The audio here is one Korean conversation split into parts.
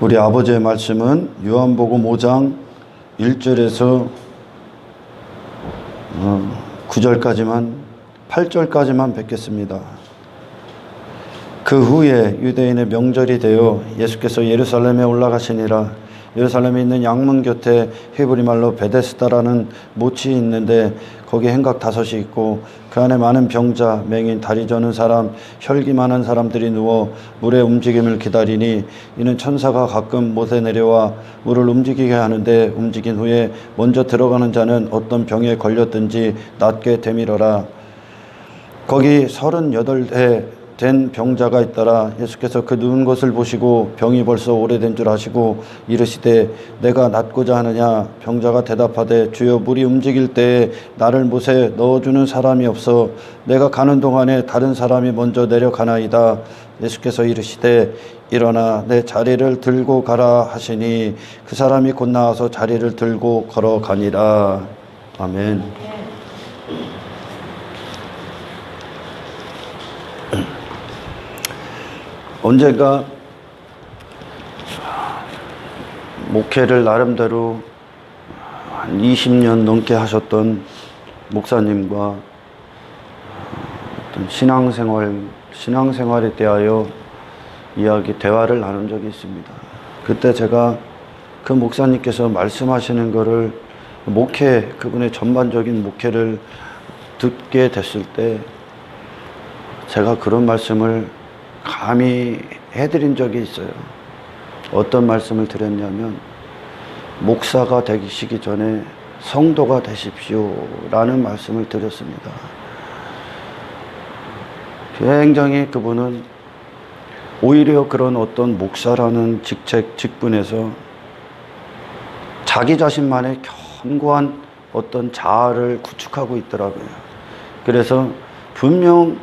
우리 아버지의 말씀은 요한복음 5장 1절에서 8절까지만 뵙겠습니다. 그 후에 유대인의 명절이 되어 예수께서 예루살렘에 올라가시니라. 예루살렘에 있는 양문 곁에 히브리 말로 베데스다라는 못이 있는데 거기 행각 5이 있고 그 안에 많은 병자, 맹인, 다리 저는 사람, 혈기 많은 사람들이 누워 물의 움직임을 기다리니 이는 천사가 가끔 못에 내려와 물을 움직이게 하는데 움직인 후에 먼저 들어가는 자는 어떤 병에 걸렸든지 낫게 되밀어라. 거기 38해 된 병자가 있더라. 예수께서 그 누운 것을 보시고 병이 벌써 오래된 줄 아시고 이르시되 내가 낫고자 하느냐. 병자가 대답하되 주여 물이 움직일 때에 나를 못에 넣어주는 사람이 없어 내가 가는 동안에 다른 사람이 먼저 내려가나이다. 예수께서 이르시되 일어나 내 자리를 들고 가라 하시니 그 사람이 곧 나와서 자리를 들고 걸어가니라. 아멘. 언젠가 목회를 나름대로 한 20년 넘게 하셨던 목사님과 어떤 신앙생활에 대하여 대화를 나눈 적이 있습니다. 그때 제가 그 목사님께서 말씀하시는 거를 그분의 전반적인 목회를 듣게 됐을 때 제가 그런 말씀을 감히 해드린 적이 있어요. 어떤 말씀을 드렸냐면 목사가 되시기 전에 성도가 되십시오 라는 말씀을 드렸습니다. 굉장히 그분은 오히려 그런 어떤 목사라는 직분에서 자기 자신만의 견고한 어떤 자아를 구축하고 있더라고요. 그래서 분명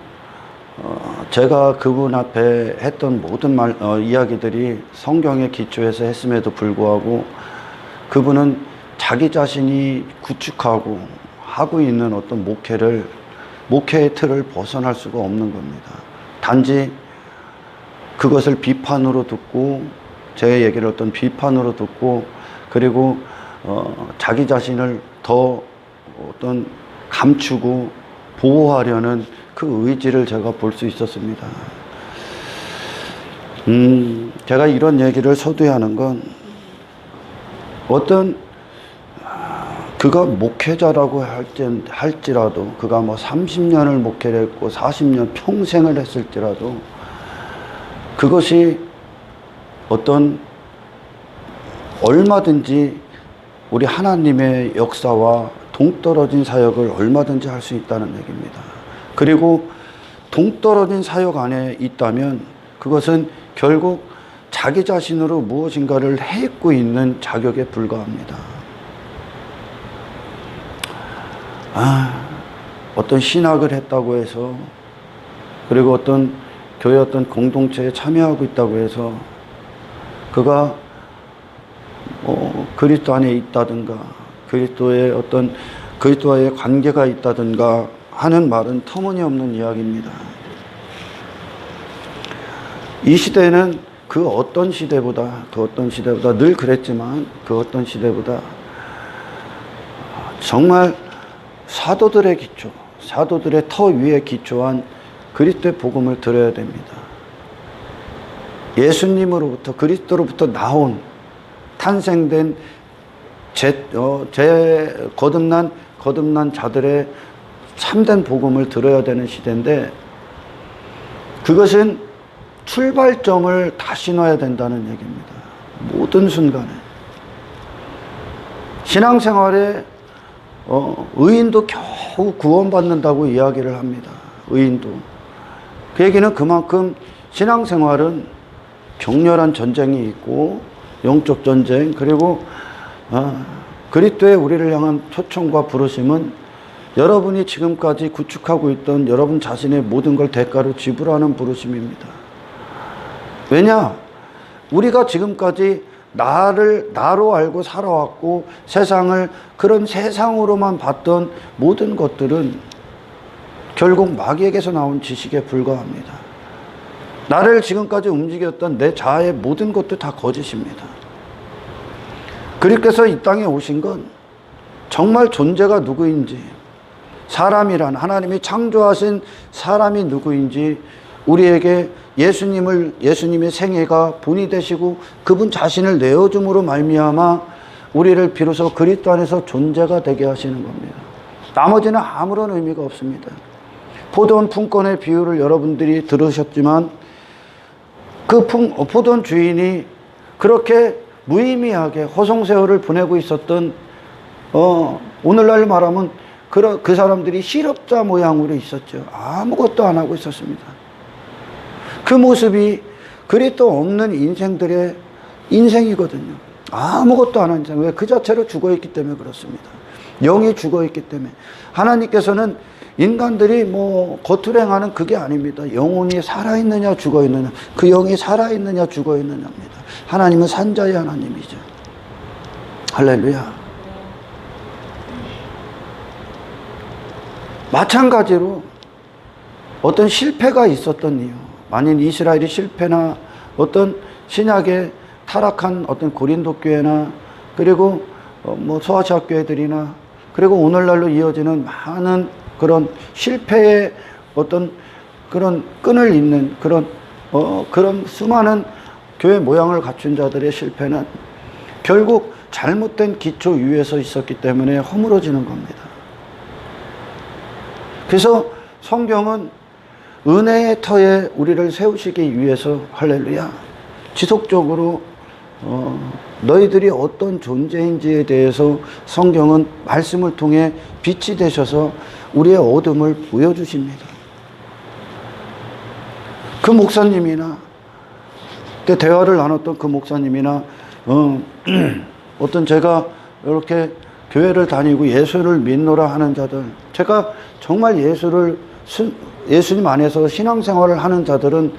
제가 그분 앞에 했던 모든 이야기들이 성경에 기초해서 했음에도 불구하고 그분은 자기 자신이 구축하고 하고 있는 어떤 목회의 틀을 벗어날 수가 없는 겁니다. 단지 그것을 비판으로 듣고 제 얘기를 어떤 비판으로 듣고 그리고 자기 자신을 더 어떤 감추고 보호하려는 그 의지를 제가 볼 수 있었습니다. 제가 이런 얘기를 서두에하는 건 어떤 그가 목회자라고 할지라도 그가 뭐 30년을 목회를 했고 40년 평생을 했을지라도 그것이 어떤 얼마든지 우리 하나님의 역사와 동떨어진 사역을 얼마든지 할 수 있다는 얘기입니다. 그리고 동떨어진 사역 안에 있다면 그것은 결국 자기 자신으로 무엇인가를 해입고 있는 자격에 불과합니다. 어떤 신학을 했다고 해서 그리고 어떤 교회 어떤 공동체에 참여하고 있다고 해서 그가 그리스도 안에 있다든가 그리스도와의 관계가 있다든가 하는 말은 터무니없는 이야기입니다. 이 시대는 그 어떤 시대보다 늘 그랬지만 그 어떤 시대보다 정말 사도들의 터 위에 기초한 그리스도의 복음을 들어야 됩니다. 예수님으로부터 그리스도로부터 탄생된 거듭난 자들의 참된 복음을 들어야 되는 시대인데 그것은 출발점을 다시 놔야 된다는 얘기입니다. 모든 순간에. 신앙생활에 의인도 겨우 구원받는다고 이야기를 합니다. 의인도. 그 얘기는 그만큼 신앙생활은 격렬한 전쟁이 있고 영적 전쟁 그리고 그리스도의 우리를 향한 초청과 부르심은 여러분이 지금까지 구축하고 있던 여러분 자신의 모든 걸 대가로 지불하는 부르심입니다. 왜냐? 우리가 지금까지 나로 알고 살아왔고 세상을 그런 세상으로만 봤던 모든 것들은 결국 마귀에게서 나온 지식에 불과합니다. 나를 지금까지 움직였던 내 자아의 모든 것도 다 거짓입니다. 그리스도께서 이 땅에 오신 건 정말 존재가 누구인지, 사람이란 하나님이 창조하신 사람이 누구인지 우리에게 예수님의 생애가 본이 되시고 그분 자신을 내어줌으로 말미암아 우리를 비로소 그리스도 안에서 존재가 되게 하시는 겁니다. 나머지는 아무런 의미가 없습니다. 포도원 품권의 비유를 여러분들이 들으셨지만 그 포도원 주인이 그렇게 무의미하게 호송세월을 보내고 있었던 오늘날 말하면 그 사람들이 실업자 모양으로 있었죠. 아무것도 안 하고 있었습니다. 그 모습이 그리스도 없는 인생들의 인생이거든요. 아무것도 안 한 인생. 왜? 그 자체로 죽어있기 때문에 그렇습니다. 영이 죽어있기 때문에. 하나님께서는 인간들이 겉으로 행하는 그게 아닙니다. 영혼이 살아있느냐 죽어있느냐, 그 영이 살아있느냐 죽어있느냐입니다. 하나님은 산자의 하나님이죠. 할렐루야. 마찬가지로 어떤 실패가 있었던 이유, 만일 이스라엘이 실패나 어떤 신약의 타락한 어떤 고린도 교회나 그리고 소아시아 교회들이나 그리고 오늘날로 이어지는 많은 그런 실패의 어떤 그런 끈을 잇는 그런 수많은 교회 모양을 갖춘 자들의 실패는 결국 잘못된 기초 위에서 있었기 때문에 허물어지는 겁니다. 그래서 성경은 은혜의 터에 우리를 세우시기 위해서 할렐루야 지속적으로 너희들이 어떤 존재인지에 대해서 성경은 말씀을 통해 빛이 되셔서 우리의 어둠을 보여주십니다. 그 목사님이나 그때 대화를 나눴던 그 목사님이나 어떤 제가 이렇게 교회를 다니고 예수를 믿노라 하는 자들, 제가 정말 예수님 안에서 신앙생활을 하는 자들은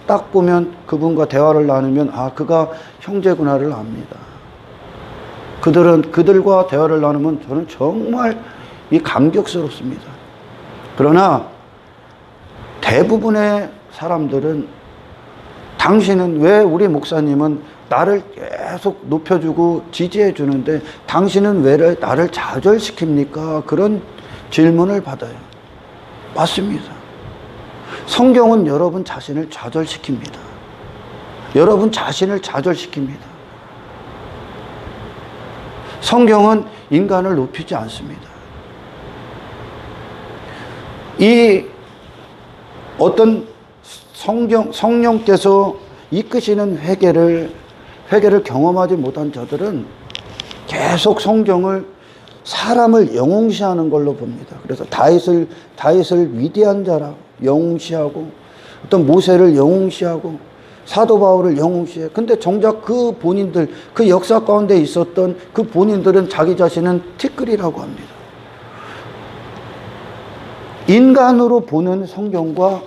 딱 보면 그분과 대화를 나누면 그가 형제구나를 압니다. 그들과 대화를 나누면 저는 정말 감격스럽습니다. 그러나 대부분의 사람들은 당신은 왜 우리 목사님은 나를 계속 높여주고 지지해 주는데 당신은 왜 나를 좌절시킵니까? 그런 질문을 받아요. 맞습니다. 성경은 여러분 자신을 좌절시킵니다. 여러분 자신을 좌절시킵니다. 성경은 인간을 높이지 않습니다. 이 어떤 성령께서 이끄시는 회개를 경험하지 못한 자들은 계속 성경을 사람을 영웅시하는 걸로 봅니다. 그래서 다윗을 위대한 자라 영웅시하고 어떤 모세를 영웅시하고 사도 바울을 영웅시해. 근데 정작 그 본인들, 그 역사 가운데 있었던 그 본인들은 자기 자신은 티끌이라고 합니다. 인간으로 보는 성경과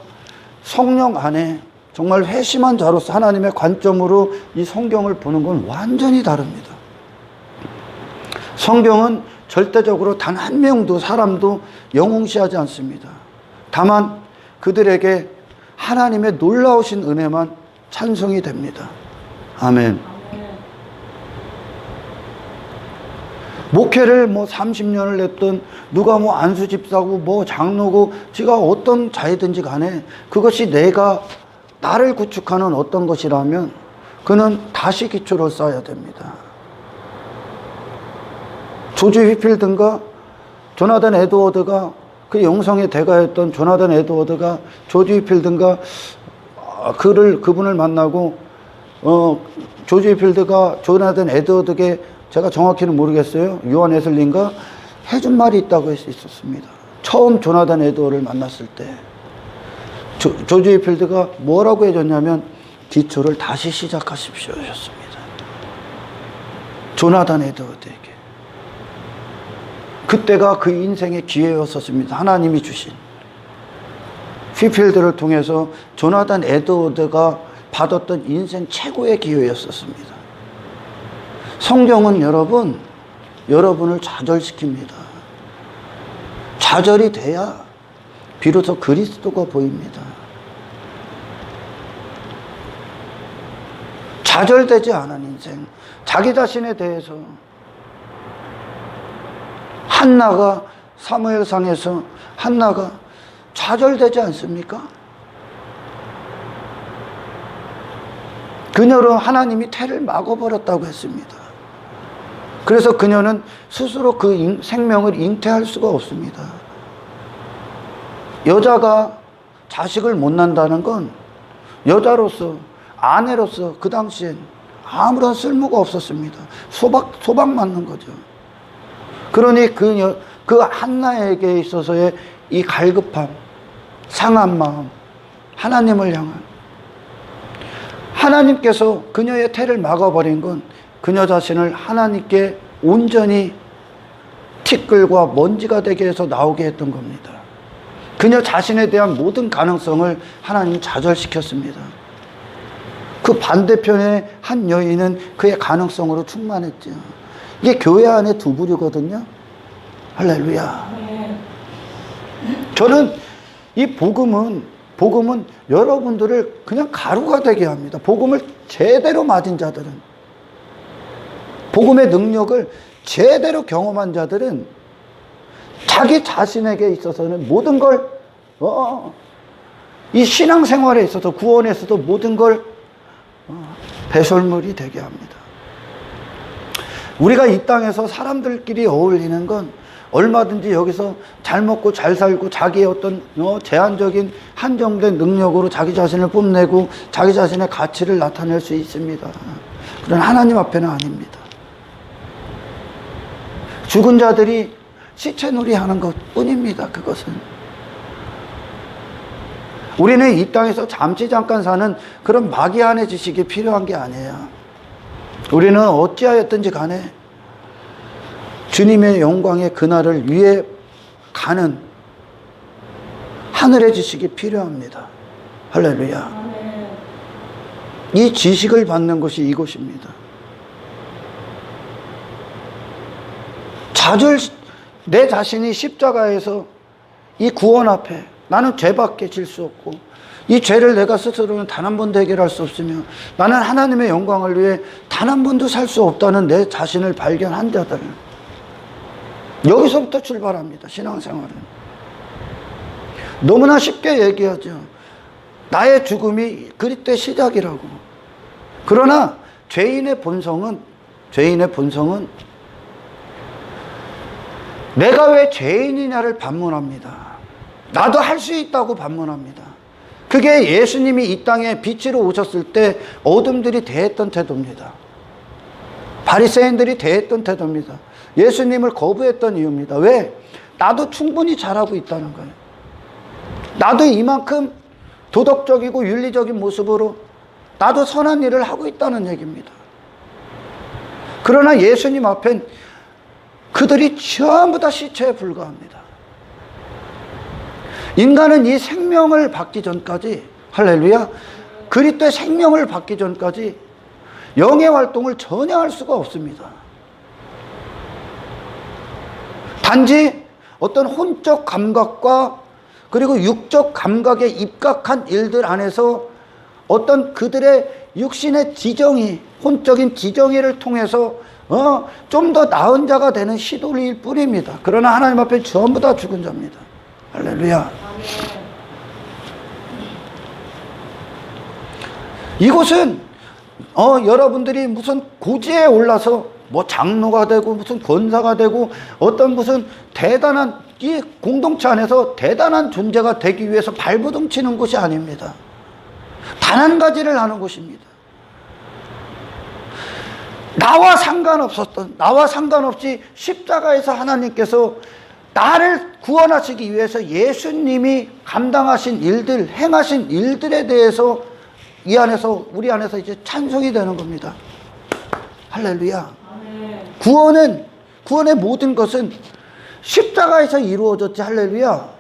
성령 안에 정말 회심한 자로서 하나님의 관점으로 이 성경을 보는 건 완전히 다릅니다. 성경은 절대적으로 단 한 명도 사람도 영웅시하지 않습니다. 다만 그들에게 하나님의 놀라우신 은혜만 찬송이 됩니다. 아멘. 목회를 30년을 했던 누가 안수 집사고 장로고 지가 어떤 자이든지 간에 그것이 나를 구축하는 어떤 것이라면 그는 다시 기초를 쌓아야 됩니다. 조지 휘필드인가 조나단 에드워드가 그 영성의 대가였던 조나단 에드워드가 조지 휘필드인가 그분을 만나고 조지 휘필드가 조나단 에드워드에게 제가 정확히는 모르겠어요. 요한 웨슬리인가 해준 말이 있다고 했었습니다. 처음 조나단 에드워드를 만났을 때 조지 휘필드가 뭐라고 해줬냐면 기초를 다시 시작하십시오 하셨습니다. 조나단 에드워드에게. 그때가 그 인생의 기회였었습니다. 하나님이 주신. 휘필드를 통해서 조나단 에드워드가 받았던 인생 최고의 기회였었습니다. 성경은 여러분을 좌절시킵니다. 좌절이 돼야 비로소 그리스도가 보입니다. 좌절되지 않은 인생, 자기 자신에 대해서. 한나가 사무엘상에서 한나가 좌절되지 않습니까? 그녀로 하나님이 태를 막아버렸다고 했습니다. 그래서 그녀는 스스로 그 생명을 잉태할 수가 없습니다. 여자가 자식을 못 낳는다는 건 여자로서, 아내로서 그 당시엔 아무런 쓸모가 없었습니다. 소박 맞는 거죠. 그러니 그 한나에게 있어서의 이 갈급함, 상한 마음, 하나님을 향한, 하나님께서 그녀의 태를 막아버린 건 그녀 자신을 하나님께 온전히 티끌과 먼지가 되게 해서 나오게 했던 겁니다. 그녀 자신에 대한 모든 가능성을 하나님이 좌절시켰습니다. 그 반대편의 한 여인은 그의 가능성으로 충만했죠. 이게 교회 안에 두 부류거든요. 할렐루야. 저는 이 복음은 여러분들을 그냥 가루가 되게 합니다. 복음을 제대로 맞은 자들은, 복음의 능력을 제대로 경험한 자들은 자기 자신에게 있어서는 모든 걸, 이 신앙생활에 있어서, 구원에 있어서 모든 걸 배설물이 되게 합니다. 우리가 이 땅에서 사람들끼리 어울리는 건 얼마든지 여기서 잘 먹고 잘 살고 자기의 어떤 제한적인 한정된 능력으로 자기 자신을 뽐내고 자기 자신의 가치를 나타낼 수 있습니다. 그러나 하나님 앞에는 아닙니다. 죽은 자들이 시체놀이 하는 것 뿐입니다. 그것은 우리는 이 땅에서 잠시 잠깐 사는 그런 마귀안의 지식이 필요한 게 아니에요. 우리는 어찌하였든지 간에 주님의 영광의 그날을 위해 가는 하늘의 지식이 필요합니다. 할렐루야. 이 지식을 받는 것이 이곳입니다. 내 자신이 십자가에서 이 구원 앞에 나는 죄밖에 질 수 없고 이 죄를 내가 스스로는 단 한 번도 해결할 수 없으며 나는 하나님의 영광을 위해 단 한 번도 살 수 없다는 내 자신을 발견한 자들, 여기서부터 출발합니다. 신앙생활은 너무나 쉽게 얘기하죠. 나의 죽음이 그리스도의 시작이라고. 그러나 죄인의 본성은 내가 왜 죄인이냐를 반문합니다. 나도 할 수 있다고 반문합니다. 그게 예수님이 이 땅에 빛으로 오셨을 때 어둠들이 대했던 태도입니다. 바리새인들이 대했던 태도입니다. 예수님을 거부했던 이유입니다. 왜? 나도 충분히 잘하고 있다는 거예요. 나도 이만큼 도덕적이고 윤리적인 모습으로 나도 선한 일을 하고 있다는 얘기입니다. 그러나 예수님 앞엔 그들이 전부 다 시체에 불과합니다. 인간은 이 생명을 받기 전까지, 할렐루야, 그리스도의 생명을 받기 전까지 영의 활동을 전혀 할 수가 없습니다. 단지 어떤 혼적 감각과 그리고 육적 감각에 입각한 일들 안에서 어떤 그들의 육신의 지정이, 혼적인 지정의를 통해서 좀 더 나은 자가 되는 시도일 뿐입니다. 그러나 하나님 앞에 전부 다 죽은 자입니다. 할렐루야. 이곳은 여러분들이 무슨 고지에 올라서 뭐 장로가 되고 무슨 권사가 되고 어떤 무슨 대단한 이 공동체 안에서 대단한 존재가 되기 위해서 발버둥 치는 곳이 아닙니다. 단 한 가지를 하는 곳입니다. 나와 상관없이 십자가에서 하나님께서 나를 구원하시기 위해서 예수님이 감당하신 일들, 행하신 일들에 대해서 우리 안에서 이제 찬송이 되는 겁니다. 할렐루야. 구원의 모든 것은 십자가에서 이루어졌지. 할렐루야.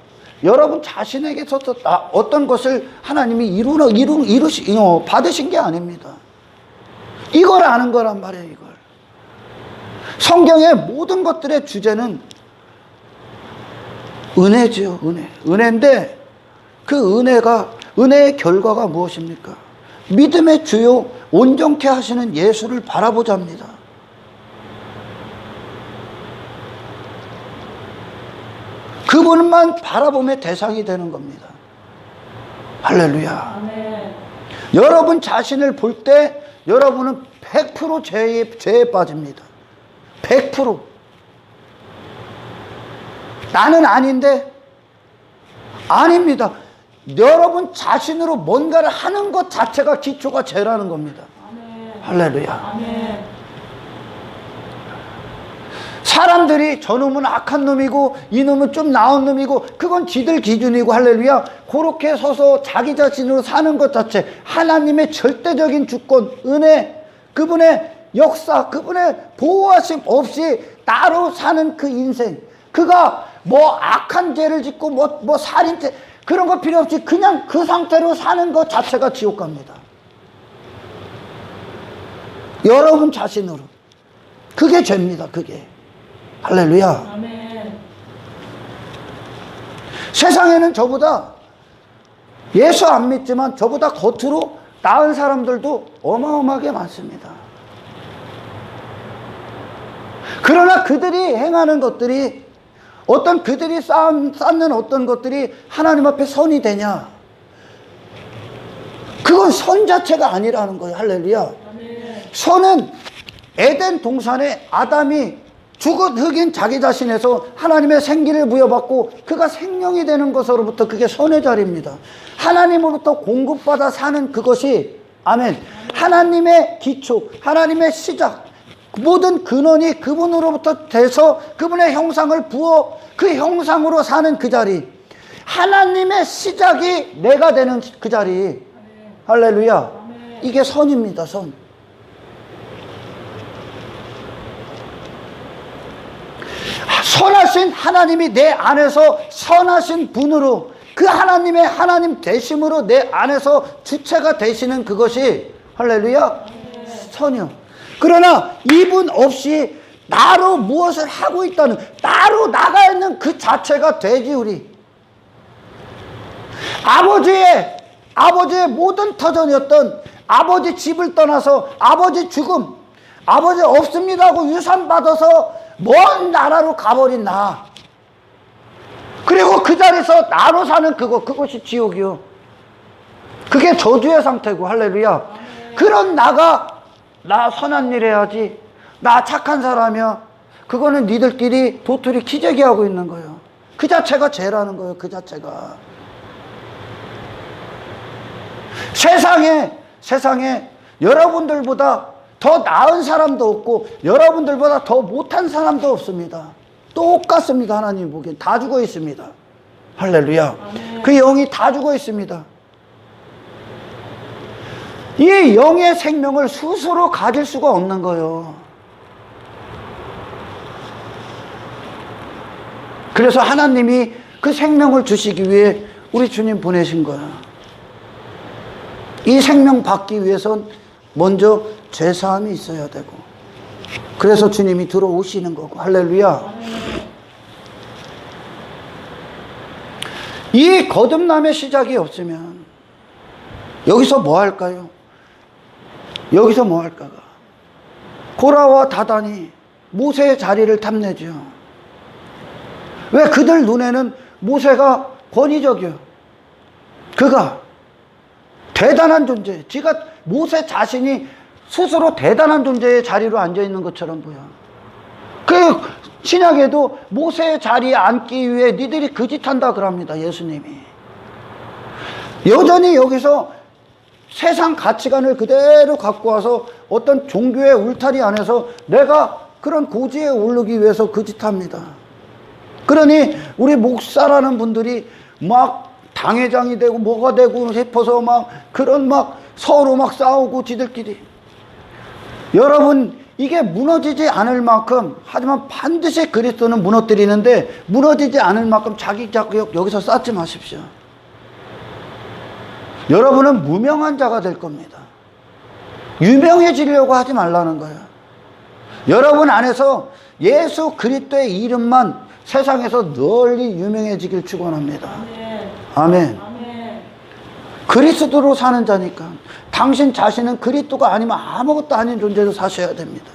여러분 자신에게서 어떤 것을 하나님이 받으신 게 아닙니다. 이걸 아는 거란 말이에요. 이걸. 성경의 모든 것들의 주제는 은혜죠. 은혜인데 그 은혜의 결과가 무엇입니까? 믿음의 주요 온전케 하시는 예수를 바라보자 합니다. 그분만 바라봄의 대상이 되는 겁니다. 할렐루야. 아멘. 여러분 자신을 볼 때 여러분은 100% 죄에 빠집니다. 100%. 나는 아닌데? 아닙니다. 여러분 자신으로 뭔가를 하는 것 자체가 기초가 죄라는 겁니다. 아멘. 할렐루야. 아멘. 사람들이 저놈은 악한 놈이고 이놈은 좀 나은 놈이고 그건 지들 기준이고 할렐루야. 그렇게 서서 자기 자신으로 사는 것 자체, 하나님의 절대적인 주권, 은혜, 그분의 역사, 그분의 보호하심 없이 나로 사는 그 인생, 그가 뭐 악한 죄를 짓고 뭐 살인죄 그런 거 필요 없이 그냥 그 상태로 사는 것 자체가 지옥 갑니다. 여러분 자신으로. 그게 죄입니다. 그게. 할렐루야. 아멘. 세상에는 저보다 예수 안 믿지만 저보다 겉으로 나은 사람들도 어마어마하게 많습니다. 그러나 그들이 행하는 것들이 어떤 그들이 쌓는 어떤 것들이 하나님 앞에 선이 되냐? 그건 선 자체가 아니라는 거예요. 할렐루야. 아멘. 선은 에덴 동산에 아담이 죽은 흙인 자기 자신에서 하나님의 생기를 부여받고 그가 생명이 되는 것으로부터 그게 선의 자리입니다. 하나님으로부터 공급받아 사는 그것이 아멘. 하나님의 기초, 하나님의 시작, 모든 근원이 그분으로부터 돼서 그분의 형상을 부어 그 형상으로 사는 그 자리, 하나님의 시작이 내가 되는 그 자리. 할렐루야. 이게 선입니다. 선. 선하신 하나님이 내 안에서 선하신 분으로 그 하나님의 하나님 되심으로 내 안에서 주체가 되시는 그것이 할렐루야 선이요. 그러나 이분 없이 나로 무엇을 하고 있다는, 나로 나가 있는 그 자체가 돼지우리. 아버지의 모든 터전이었던 아버지 집을 떠나서 아버지 죽음, 아버지 없습니다 하고 유산 받아서 먼 나라로 가버린 나, 그리고 그 자리에서 나로 사는 그것이 지옥이요. 그게 저주의 상태고. 할렐루야. 그런 나가 나 선한 일 해야지, 나 착한 사람이야, 그거는 니들끼리 도토리 키재기 하고 있는 거예요. 그 자체가 죄라는 거예요. 그 자체가. 세상에 여러분들보다 더 나은 사람도 없고 여러분들보다 더 못한 사람도 없습니다. 똑같습니다. 하나님 보기엔 다 죽어 있습니다. 할렐루야. 아멘. 그 영이 다 죽어 있습니다. 이 영의 생명을 스스로 가질 수가 없는 거예요. 그래서 하나님이 그 생명을 주시기 위해 우리 주님 보내신 거야. 이 생명 받기 위해선 먼저 죄사함이 있어야 되고, 그래서 주님이 들어오시는 거고. 할렐루야. 이 거듭남의 시작이 없으면 여기서 뭐 할까요? 여기서 뭐 할까가? 고라와 다단이 모세의 자리를 탐내죠. 왜? 그들 눈에는 모세가 권위적이요. 그가 대단한 존재, 모세 자신이 스스로 대단한 존재의 자리로 앉아있는 것처럼 보여. 그 신약에도 모세의 자리에 앉기 위해 니들이 그 짓 한다 그럽니다. 예수님이. 여전히 여기서 세상 가치관을 그대로 갖고 와서 어떤 종교의 울타리 안에서 내가 그런 고지에 오르기 위해서 그 짓 합니다. 그러니 우리 목사라는 분들이 막 당회장이 되고 뭐가 되고 싶어서 막 그런 막 서로 막 싸우고 지들끼리. 여러분, 이게 무너지지 않을 만큼, 하지만 반드시 그리스도는 무너뜨리는데 무너지지 않을 만큼 자기 자격 여기서 쌓지 마십시오. 여러분은 무명한 자가 될 겁니다. 유명해지려고 하지 말라는 거예요. 여러분 안에서 예수 그리스도의 이름만 세상에서 널리 유명해지길 축원합니다. 아멘. 아멘. 그리스도로 사는 자니까 당신 자신은 그리스도가 아니면 아무것도 아닌 존재로 사셔야 됩니다.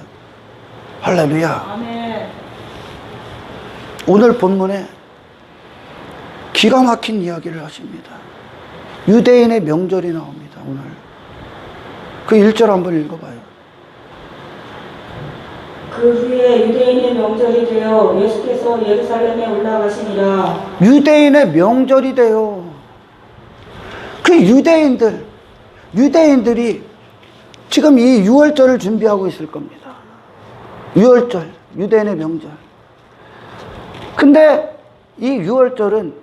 할렐루야. 아멘. 오늘 본문에 기가 막힌 이야기를 하십니다. 유대인의 명절이 나옵니다. 오늘 그 1절 한번 읽어봐요. 그 후에 유대인의 명절이 되어 예수께서 예루살렘에 올라가시니라. 유대인의 명절이 돼요. 그 유대인들이 지금 이 유월절을 준비하고 있을 겁니다. 유월절, 유대인의 명절. 근데 이 유월절은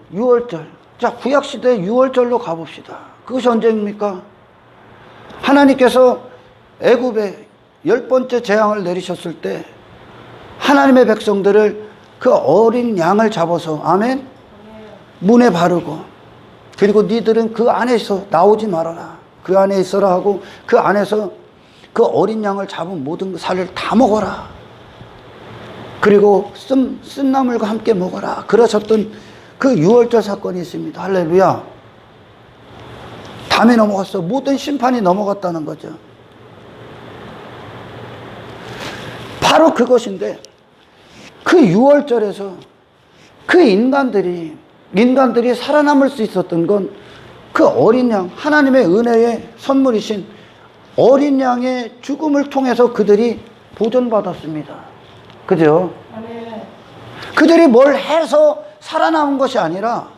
자, 구약시대 유월절로 가봅시다. 그것이 언제입니까? 하나님께서 애굽에 10번째 재앙을 내리셨을 때 하나님의 백성들을 그 어린 양을 잡아서 아멘? 문에 바르고 그리고 니들은 그 안에서 나오지 말아라. 그 안에 있어라 하고 그 안에서 그 어린 양을 잡은 모든 살을 다 먹어라. 그리고 쓴나물과 함께 먹어라. 그러셨던 그 유월절 사건이 있습니다. 할렐루야. 담이 넘어갔어. 모든 심판이 넘어갔다는 거죠. 바로 그것인데 그 유월절에서 그 인간들이 살아남을 수 있었던 건 그 어린 양, 하나님의 은혜의 선물이신 어린 양의 죽음을 통해서 그들이 보존받았습니다. 그죠? 아멘. 그들이 뭘 해서 살아남은 것이 아니라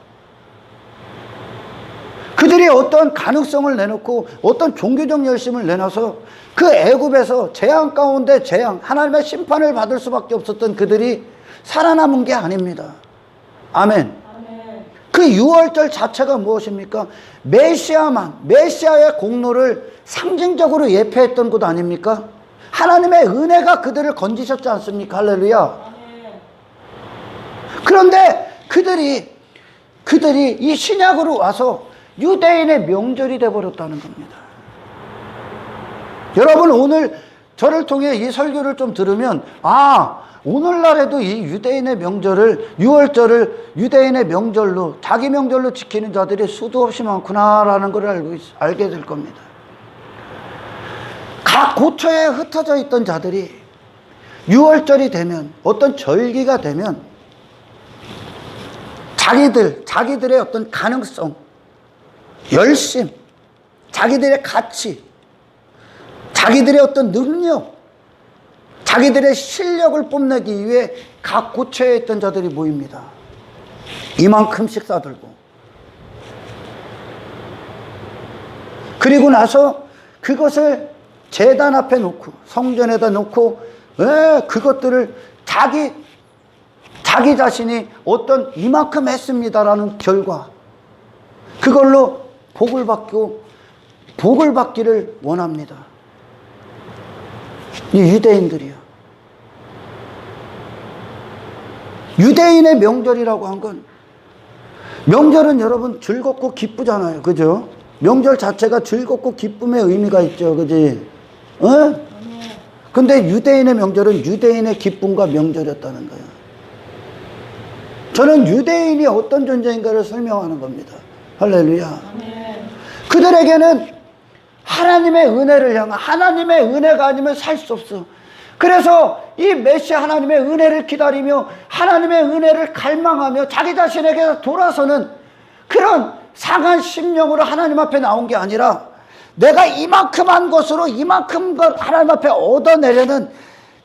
그들이 어떤 가능성을 내놓고 어떤 종교적 열심을 내놔서 그 애굽에서 재앙 가운데 재앙, 하나님의 심판을 받을 수밖에 없었던 그들이 살아남은 게 아닙니다. 아멘. 그 유월절 자체가 무엇입니까? 메시아의 공로를 상징적으로 예표했던 것 아닙니까? 하나님의 은혜가 그들을 건지셨지 않습니까? 할렐루야. 그런데 그들이 이 신약으로 와서 유대인의 명절이 되어버렸다는 겁니다. 여러분, 오늘 저를 통해 이 설교를 좀 들으면 오늘날에도 이 유대인의 명절을, 유월절을 유대인의 명절로, 자기 명절로 지키는 자들이 수도 없이 많구나라는 걸 알게 될 겁니다. 각 고처에 흩어져 있던 자들이 유월절이 되면, 어떤 절기가 되면 자기들의 어떤 가능성, 열심, 자기들의 가치, 자기들의 어떤 능력, 자기들의 실력을 뽐내기 위해 각 고처에 있던 자들이 모입니다. 이만큼씩 싸들고. 그리고 나서 그것을 제단 앞에 놓고, 성전에다 놓고, 그것들을 자기 자신이 어떤 이만큼 했습니다라는 결과, 그걸로 복을 받기를 원합니다. 이 유대인들이요. 유대인의 명절이라고 한 건, 명절은 여러분 즐겁고 기쁘잖아요. 그죠? 명절 자체가 즐겁고 기쁨의 의미가 있죠. 그지? 근데 유대인의 명절은 유대인의 기쁨과 명절이었다는 거예요. 저는 유대인이 어떤 존재인가를 설명하는 겁니다. 할렐루야. 그들에게는 하나님의 은혜를 향한, 하나님의 은혜가 아니면 살 수 없어. 그래서 이 메시아 하나님의 은혜를 기다리며 하나님의 은혜를 갈망하며 자기 자신에게 돌아서는 그런 상한 심령으로 하나님 앞에 나온 게 아니라, 내가 이만큼 한 것으로 이만큼 걸 하나님 앞에 얻어내려는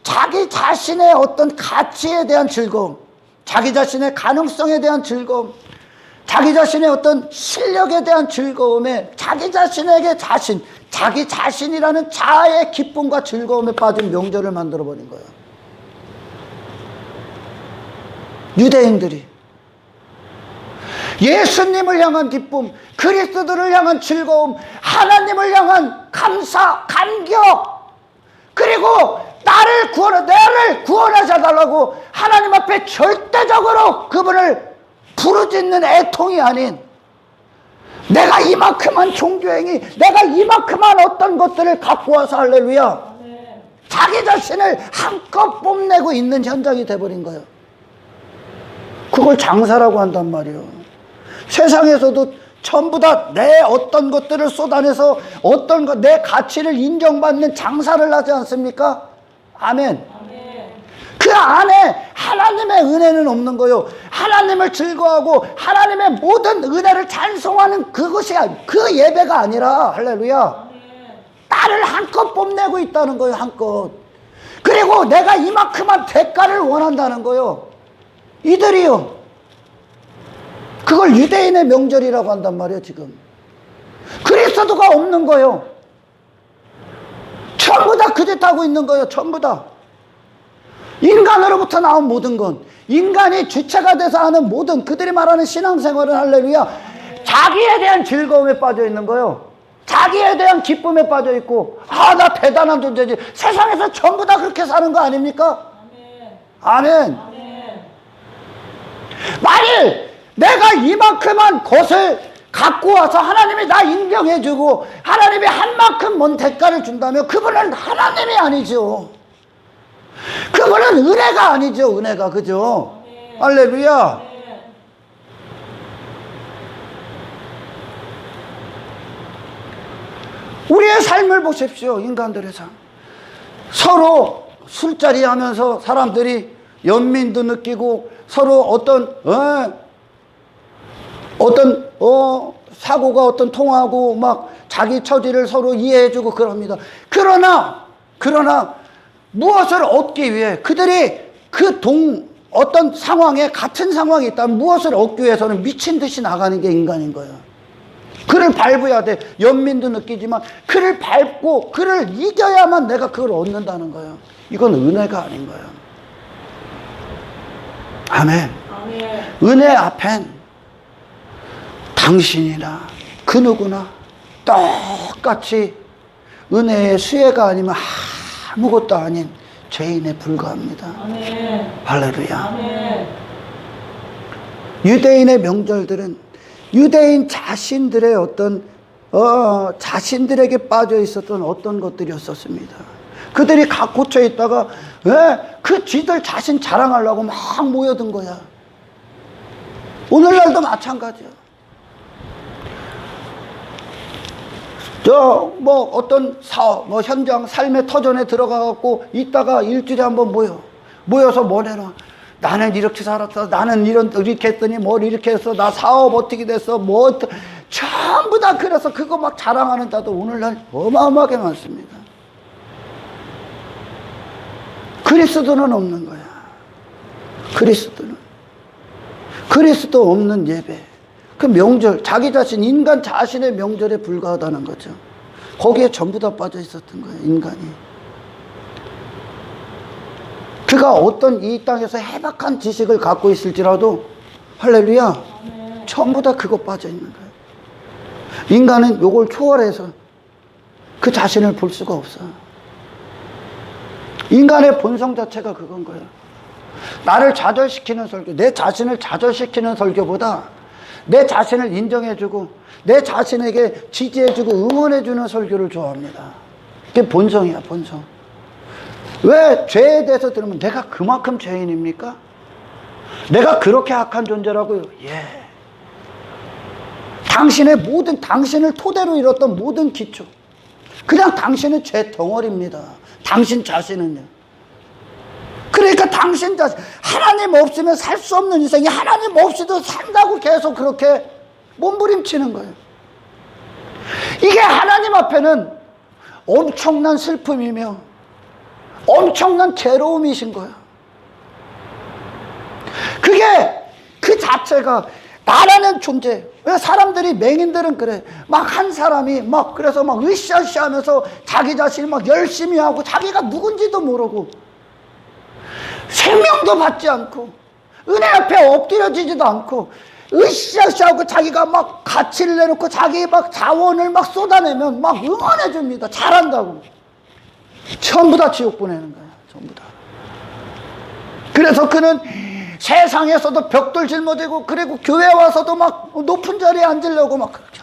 자기 자신의 어떤 가치에 대한 즐거움, 자기 자신의 가능성에 대한 즐거움, 자기 자신의 어떤 실력에 대한 즐거움에, 자기 자신에게 자기 자신이라는 자아의 기쁨과 즐거움에 빠진 명절을 만들어버린 거예요. 유대인들이 예수님을 향한 기쁨, 그리스도를 향한 즐거움, 하나님을 향한 감사, 감격, 그리고 나를 구원하셔 달라고 하나님 앞에 절대적으로 그분을 부르짖는 애통이 아닌, 내가 이만큼한 종교행위, 내가 이만큼한 어떤 것들을 갖고 와서 할렐루야, 자기 자신을 한껏 뽐내고 있는 현장이 돼버린 거예요. 그걸 장사라고 한단 말이에요. 세상에서도 전부 다 내 어떤 것들을 쏟아내서 어떤 것, 내 가치를 인정받는 장사를 하지 않습니까? 아멘. 그 안에 하나님의 은혜는 없는 거요. 하나님을 즐거워하고 하나님의 모든 은혜를 찬송하는 그것이 그 예배가 아니라, 할렐루야, 나를 한껏 뽐내고 있다는 거예요. 한껏. 그리고 내가 이만큼만 대가를 원한다는 거예요. 이들이요, 그걸 유대인의 명절이라고 한단 말이에요. 지금 그리스도가 없는 거예요. 전부 다 그 짓 하고 있는 거예요. 전부 다 인간으로부터 나온 모든 건, 인간이 주체가 돼서 하는 모든, 그들이 말하는 신앙생활은, 할렐루야, 자기에 대한 즐거움에 빠져 있는 거예요. 자기에 대한 기쁨에 빠져 있고, 아, 나 대단한 존재지. 세상에서 전부 다 그렇게 사는 거 아닙니까? 아멘. 만일 내가 이만큼만 것을 갖고 와서 하나님이 나 인정해주고 하나님이 한 만큼 먼 대가를 준다면 그분은 하나님이 아니죠. 그분은 은혜가 아니죠. 은혜가. 그죠? 할렐루야. 우리의 삶을 보십시오. 인간들의 삶. 서로 술자리 하면서 사람들이 연민도 느끼고 서로 사고가 통하고 막 자기 처지를 서로 이해해주고 그럽니다. 그러나 무엇을 얻기 위해 그들이 어떤 상황에, 같은 상황이 있다면 무엇을 얻기 위해서는 미친 듯이 나가는 게 인간인 거예요. 그를 밟아야 돼. 연민도 느끼지만 그를 밟고 그를 이겨야만 내가 그걸 얻는다는 거예요. 이건 은혜가 아닌 거예요. 아멘. 은혜 앞엔 당신이나 그 누구나 똑같이 은혜의 수혜가 아니면 아무것도 아닌 죄인에 불과합니다. 아멘. 할렐루야. 아멘. 유대인의 명절들은 유대인 자신들의 자신들에게 빠져 있었던 어떤 것들이었었습니다. 그들이 각 고쳐 있다가 그 지들 자신 자랑하려고 막 모여든 거야. 오늘날도 마찬가지야. 어떤 사업, 현장, 삶의 터전에 들어가갖고 있다가 일주일에 한번 모여서 뭐래나. 나는 이렇게 살았어. 나는 이렇게 했더니 뭘 이렇게 했어. 나 사업 어떻게 됐어. 전부 다 그래서 그거 막 자랑하는 자도 오늘날 어마어마하게 많습니다. 그리스도는 없는 거야. 그리스도 없는 예배. 그 명절, 자기 자신, 인간 자신의 명절에 불과하다는 거죠. 거기에 전부 다 빠져 있었던 거예요, 인간이. 그가 어떤 이 땅에서 해박한 지식을 갖고 있을지라도, 할렐루야, 전부 다 그거 빠져 있는 거예요. 인간은 요걸 초월해서 그 자신을 볼 수가 없어요. 인간의 본성 자체가 그건 거예요. 나를 좌절시키는 설교, 내 자신을 좌절시키는 설교보다 내 자신을 인정해주고 내 자신에게 지지해주고 응원해주는 설교를 좋아합니다. 그게 본성이야, 본성. 왜? 죄에 대해서 들으면 내가 그만큼 죄인입니까? 내가 그렇게 악한 존재라고요? 예. 당신을 토대로 이뤘던 모든 기초, 그냥 당신은 죄 덩어리입니다. 당신 자신은요. 그러니까 당신 자신, 하나님 없으면 살 수 없는 인생이 하나님 없이도 산다고 계속 그렇게 몸부림치는 거예요. 이게 하나님 앞에는 엄청난 슬픔이며 엄청난 괴로움이신 거예요. 그게 그 자체가 나라는 존재. 왜 사람들이, 맹인들은 그래. 막 한 사람이 그래서 으쌰으쌰 하면서 자기 자신이 열심히 하고 자기가 누군지도 모르고 생명도 받지 않고 은혜 앞에 엎드려지지도 않고 으쌰으쌰 하고 자기가 가치를 내놓고 자기 자원을 쏟아내면 응원해 줍니다. 잘한다고. 전부 다 지옥 보내는 거야. 전부 다. 그래서 그는 세상에서도 벽돌 짊어지고, 그리고 교회 와서도 높은 자리에 앉으려고 그렇게.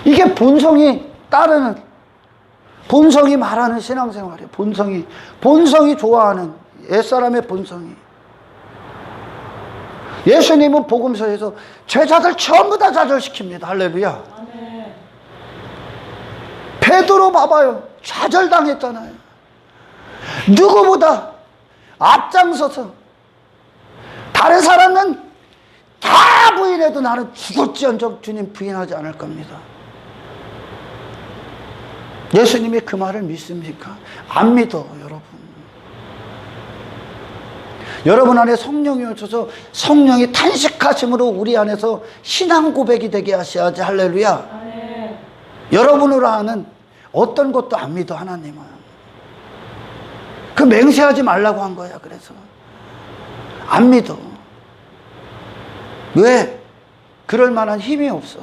이게 본성이 말하는 신앙생활이에요. 본성이 좋아하는 옛사람의 본성이. 예수님은 복음서에서 제자들 전부 다 좌절시킵니다. 할렐루야. 아멘. 베드로 봐봐요. 좌절당했잖아요. 누구보다 앞장서서 다른 사람은 다 부인해도 나는 죽을지언정 주님 부인하지 않을 겁니다. 예수님이 그 말을 믿습니까? 안 믿어, 여러분. 여러분 안에 성령이 오셔서 성령이 탄식하심으로 우리 안에서 신앙 고백이 되게 하셔야지. 할렐루야. 아멘. 여러분으로 하는 어떤 것도 안 믿어, 하나님은. 그 맹세하지 말라고 한 거야. 그래서 안 믿어. 왜? 그럴 만한 힘이 없어.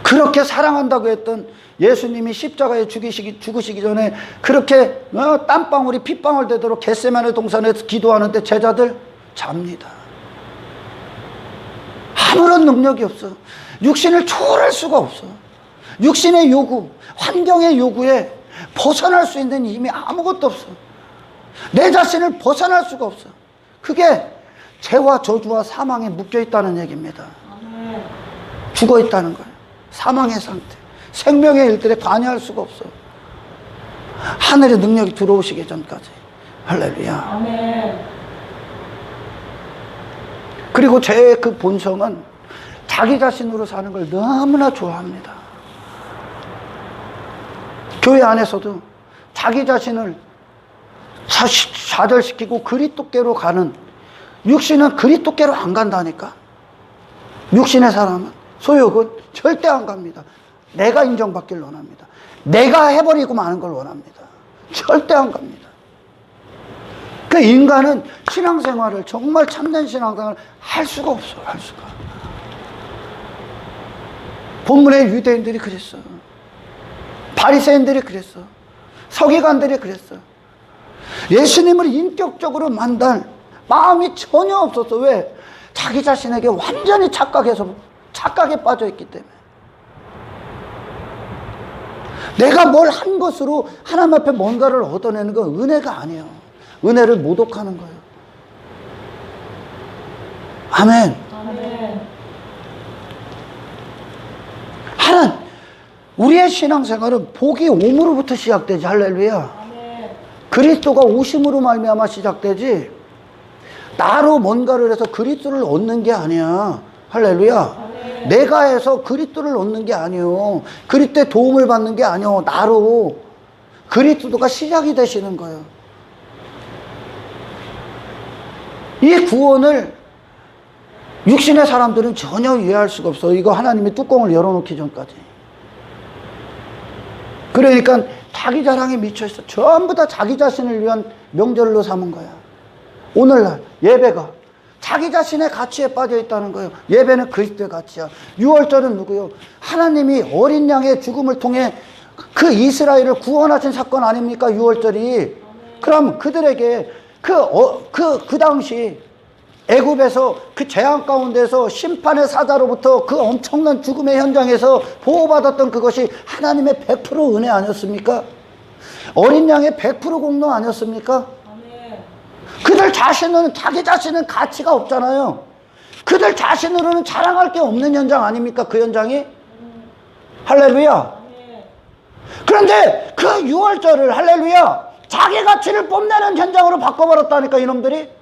그렇게 사랑한다고 했던 예수님이 십자가에 죽으시기 전에 그렇게 땀방울이 핏방울 되도록 겟세마네 동산에서 기도하는데 제자들 잡니다. 아무런 능력이 없어. 육신을 초월할 수가 없어. 육신의 요구, 환경의 요구에 벗어날 수 있는 힘이 아무것도 없어. 내 자신을 벗어날 수가 없어. 그게 죄와 저주와 사망에 묶여 있다는 얘기입니다. 아멘. 죽어 있다는 거예요. 사망의 상태. 생명의 일들에 관여할 수가 없어. 하늘의 능력이 들어오시기 전까지. 할렐루야. 아멘. 그리고 죄의 그 본성은 자기 자신으로 사는 걸 너무나 좋아합니다. 교회 안에서도 자기 자신을 좌절시키고 그리스도께로 가는, 육신은 그리스도께로 안 간다니까. 육신의 사람은, 소욕은 절대 안 갑니다. 내가 인정받길 원합니다. 내가 해버리고 마는 걸 원합니다. 절대 안 갑니다. 그 인간은 신앙생활을, 정말 참된 신앙생활을 할 수가 없어. 할 수가. 본문의 유대인들이 그랬어. 바리새인들이 그랬어. 서기관들이 그랬어. 예수님을 인격적으로 만날 마음이 전혀 없었어. 왜? 자기 자신에게 완전히 착각에 빠져 있기 때문에. 내가 뭘 한 것으로 하나님 앞에 뭔가를 얻어내는 건 은혜가 아니에요. 은혜를 모독하는 거예요. 아멘. 아멘. 하나님, 우리의 신앙생활은 복이 옴으로부터 시작되지. 할렐루야. 아멘. 그리스도가 오심으로 말미암아 시작되지, 나로 뭔가를 해서 그리스도를 얻는 게 아니야. 할렐루야. 아멘. 내가 해서 그리스도를 얻는 게 아니요. 그리스도의 도움을 받는 게 아니요. 나로 그리스도가 시작이 되시는 거예요. 이 구원을 육신의 사람들은 전혀 이해할 수가 없어. 이거 하나님이 뚜껑을 열어놓기 전까지. 그러니까 자기 자랑에 미쳐있어. 전부 다 자기 자신을 위한 명절로 삼은 거야. 오늘날 예배가 자기 자신의 가치에 빠져 있다는 거예요. 예배는 그리스도의 가치야. 유월절은 누구요? 하나님이 어린 양의 죽음을 통해 그 이스라엘을 구원하신 사건 아닙니까? 유월절이. 그럼 그들에게 그 당시 애굽에서 그 재앙 가운데서 심판의 사자로부터 그 엄청난 죽음의 현장에서 보호받았던 그것이 하나님의 100% 은혜 아니었습니까? 어린 양의 100% 공로 아니었습니까? 아멘. 그들 자신은, 자기 자신은 가치가 없잖아요. 그들 자신으로는 자랑할 게 없는 현장 아닙니까? 그 현장이? 할렐루야. 아멘. 그런데 그 6월절을, 할렐루야, 자기 가치를 뽐내는 현장으로 바꿔버렸다니까, 이놈들이.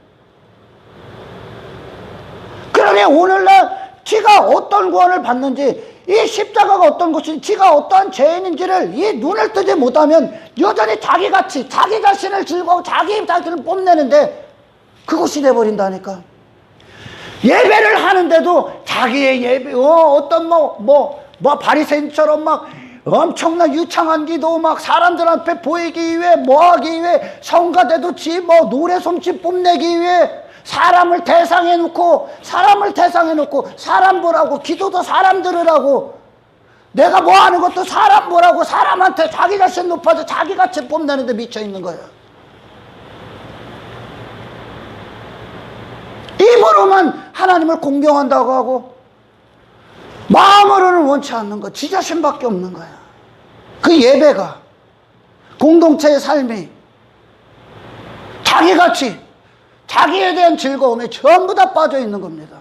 그러니 오늘날 지가 어떤 구원을 받는지, 이 십자가가 어떤 것인지, 지가 어떠한 죄인인지를 이 눈을 뜨지 못하면 여전히 자기 가치, 자기 자신을 즐거워, 자기 자신을 뽐내는데 그것이 돼버린다니까. 예배를 하는데도 자기의 예배, 어떤 바리새인처럼 막 엄청난 유창한 기도, 막 사람들 앞에 보이기 위해, 하기 위해, 성가대도 노래 솜씨 뽐내기 위해 사람을 대상해 놓고 사람 보라고, 기도도 사람 들으라고, 내가 뭐 하는 것도 사람 보라고, 사람한테 자기 자신 높아져 자기 가치 뽐내는데 미쳐 있는 거예요. 입으로만 하나님을 공경한다고 하고 마음으로는 원치 않는 거, 지 자신밖에 없는 거야. 그 예배가, 공동체의 삶이, 자기 가치, 자기에 대한 즐거움에 전부 다 빠져 있는 겁니다.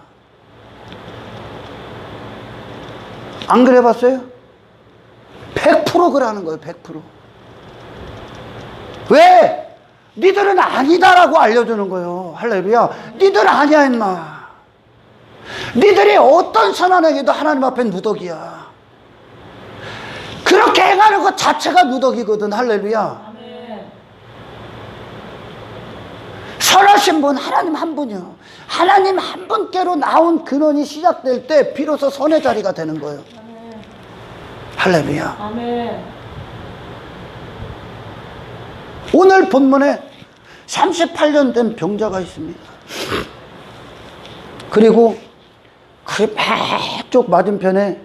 안 그래 봤어요? 100% 그러는 거예요. 100%. 왜? 니들은 아니다라고 알려주는 거예요. 할렐루야. 니들 아니야 임마. 니들이 어떤 선한 행위도 하나님 앞에 누더기야. 그렇게 행하는 것 자체가 누더기거든. 할렐루야. 선하신 분 하나님 한 분이요. 하나님 한 분께로 나온 근원이 시작될 때 비로소 선의 자리가 되는 거예요. 할렐루야. 아멘. 오늘 본문에 38년 된 병자가 있습니다. 그리고 그 쪽 맞은편에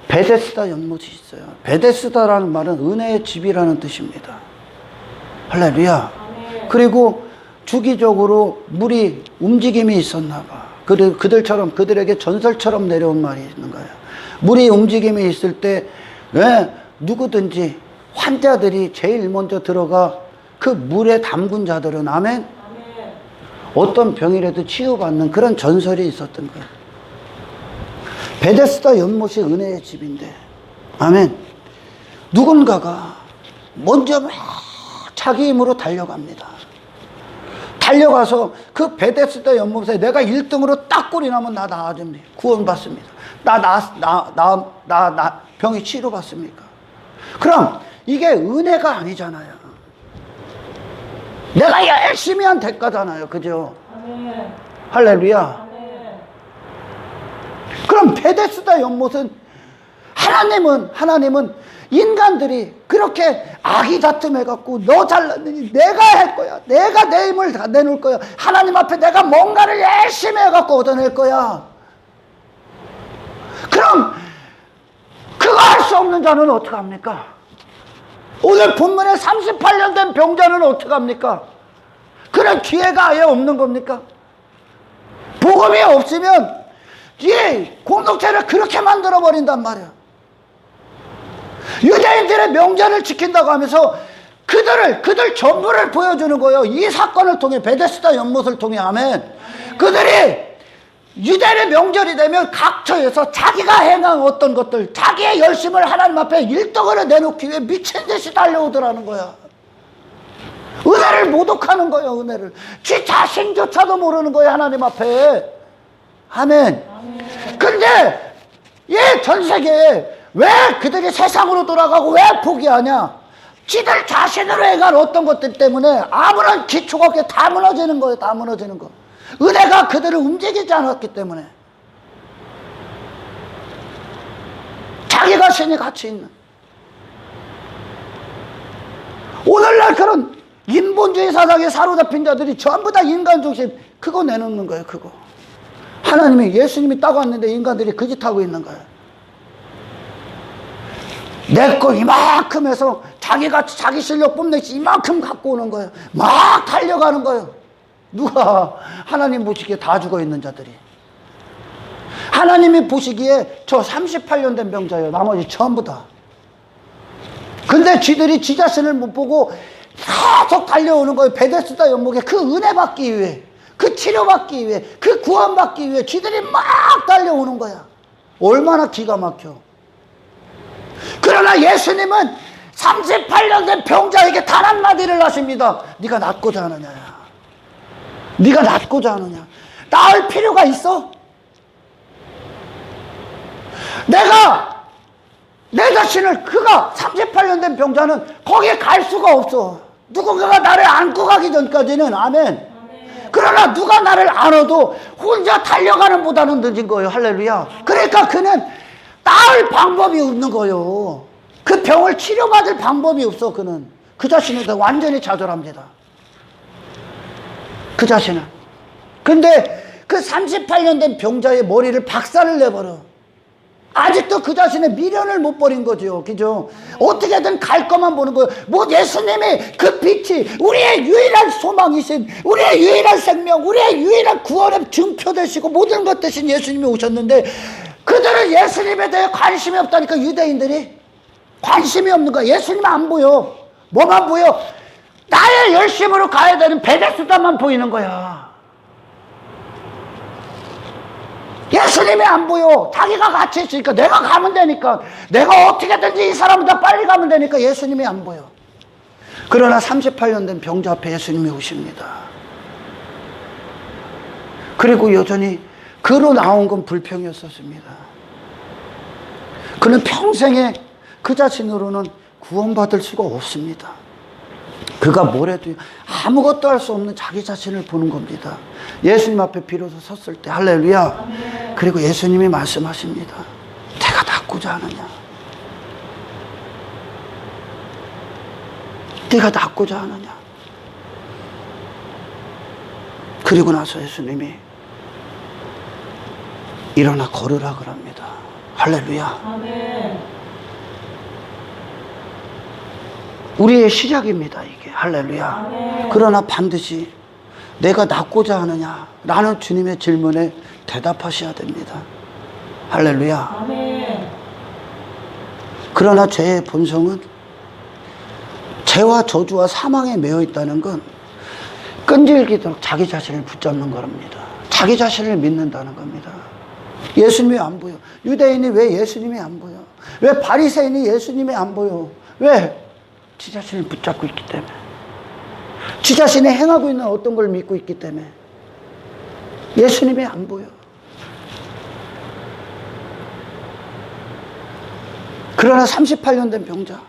베데스다 연못이 있어요. 베데스다라는 말은 은혜의 집이라는 뜻입니다. 할렐루야. 아멘. 그리고 주기적으로 물이 움직임이 있었나 봐. 그들처럼 그들에게 전설처럼 내려온 말이 있는 거예요. 물이 움직임이 있을 때 누구든지 환자들이 제일 먼저 들어가 그 물에 담근 자들은 아멘? 아멘. 어떤 병이라도 치유받는 그런 전설이 있었던 거예요. 베데스다 연못이 은혜의 집인데 아멘. 누군가가 먼저 막 자기 힘으로 달려갑니다. 달려가서 그 베데스다 연못에 내가 1등으로 딱 꼴이 나면 나 나아집니다. 구원받습니다. 병이 치료받습니까? 그럼 이게 은혜가 아니잖아요. 내가 열심히 한 대가잖아요. 그죠? 아멘. 할렐루야. 아멘. 그럼 베데스다 연못은 하나님은 인간들이 그렇게 악이 다툼해갖고 너 잘났느니 내가 할 거야. 내가 내 힘을 다 내놓을 거야. 하나님 앞에 내가 뭔가를 열심히 해갖고 얻어낼 거야. 그럼 그거 할 수 없는 자는 어떡합니까? 오늘 본문에 38년 된 병자는 어떡합니까? 그런 기회가 아예 없는 겁니까? 복음이 없으면 이 공동체를 그렇게 만들어버린단 말이야. 유대인들의 명절을 지킨다고 하면서 그들 전부를 보여주는 거예요. 이 사건을 통해, 베데스다 연못을 통해. 아멘. 그들이 유대인의 명절이 되면 각처에서 자기가 행한 어떤 것들, 자기의 열심을 하나님 앞에 1등으로 내놓기 위해 미친 듯이 달려오더라는 거야. 은혜를 모독하는 거예요. 은혜를. 지 자신조차도 모르는 거예요. 하나님 앞에. 아멘. 근데 전 세계에 왜 그들이 세상으로 돌아가고 왜 포기하냐? 지들 자신으로 행한 어떤 것들 때문에 아무런 기초가 없게 다 무너지는 거예요. 다 무너지는 거. 은혜가 그들을 움직이지 않았기 때문에. 자기가 신이 가치 있는. 오늘날 그런 인본주의 사상에 사로잡힌 자들이 전부 다 인간 중심, 그거 내놓는 거예요. 그거. 예수님이 따고 왔는데 인간들이 그 짓 하고 있는 거예요. 내 거 이만큼 해서 자기가 자기 실력 뽐내지 이만큼 갖고 오는 거예요. 막 달려가는 거예요. 누가? 하나님 보시기에 다 죽어 있는 자들이. 하나님이 보시기에 저 38년 된 병자예요. 나머지 전부 다. 근데 지들이 지 자신을 못 보고 계속 달려오는 거예요. 베데스다 연못에 그 은혜 받기 위해, 그 치료 받기 위해, 그 구원 받기 위해 지들이 막 달려오는 거야. 얼마나 기가 막혀. 그러나 예수님은 38년 된 병자에게 단 한마디를 하십니다. 네가 낫고자 하느냐? 네가 낫고자 하느냐? 나을 필요가 있어? 내가 내 자신을, 그가 38년 된 병자는 거기에 갈 수가 없어. 누군가가 나를 안고 가기 전까지는. 아멘. 그러나 누가 나를 안아도 혼자 달려가는 보다는 늦은 거예요. 할렐루야. 그러니까 그는 나을 방법이 없는 거예요. 그 병을 치료받을 방법이 없어. 그는 그 자신에 대해 완전히 좌절합니다. 그 자신은. 근데 그 38년 된 병자의 머리를 박살을 내버려. 아직도 그 자신의 미련을 못 버린 거죠. 그죠? 어떻게든 갈 것만 보는 거예요. 뭐 예수님이 그 빛이, 우리의 유일한 소망이신, 우리의 유일한 생명, 우리의 유일한 구원의 증표 되시고 모든 것 대신 예수님이 오셨는데, 그들은 예수님에 대해 관심이 없다니까. 유대인들이 관심이 없는 거야. 예수님 안 보여. 뭐만 보여? 나의 열심으로 가야 되는 베데스다만 보이는 거야. 예수님이 안 보여. 자기가 같이 있으니까 내가 가면 되니까, 내가 어떻게든지 이 사람보다 빨리 가면 되니까 예수님이 안 보여. 그러나 38년 된 병자 앞에 예수님이 오십니다. 그리고 여전히 그로 나온 건 불평이었습니다. 그는 평생에 그 자신으로는 구원받을 수가 없습니다. 그가 뭘 해도 아무것도 할 수 없는 자기 자신을 보는 겁니다. 예수님 앞에 비로소 섰을 때 할렐루야. 그리고 예수님이 말씀하십니다. 내가 낫고자 하느냐? 내가 낫고자 하느냐? 그리고 나서 예수님이 일어나 걸으라 그럽니다. 할렐루야. 아멘. 우리의 시작입니다, 이게. 할렐루야. 아멘. 그러나 반드시 내가 낫고자 하느냐? 라는 주님의 질문에 대답하셔야 됩니다. 할렐루야. 아멘. 그러나 죄의 본성은 죄와 저주와 사망에 매여 있다는 건 끈질기도록 자기 자신을 붙잡는 겁니다. 자기 자신을 믿는다는 겁니다. 예수님이 안 보여. 유대인이 왜 예수님이 안 보여? 왜 바리새인이 예수님이 안 보여? 왜? 지 자신을 붙잡고 있기 때문에. 지 자신이 행하고 있는 어떤 걸 믿고 있기 때문에. 예수님이 안 보여. 그러나 38년 된 병자,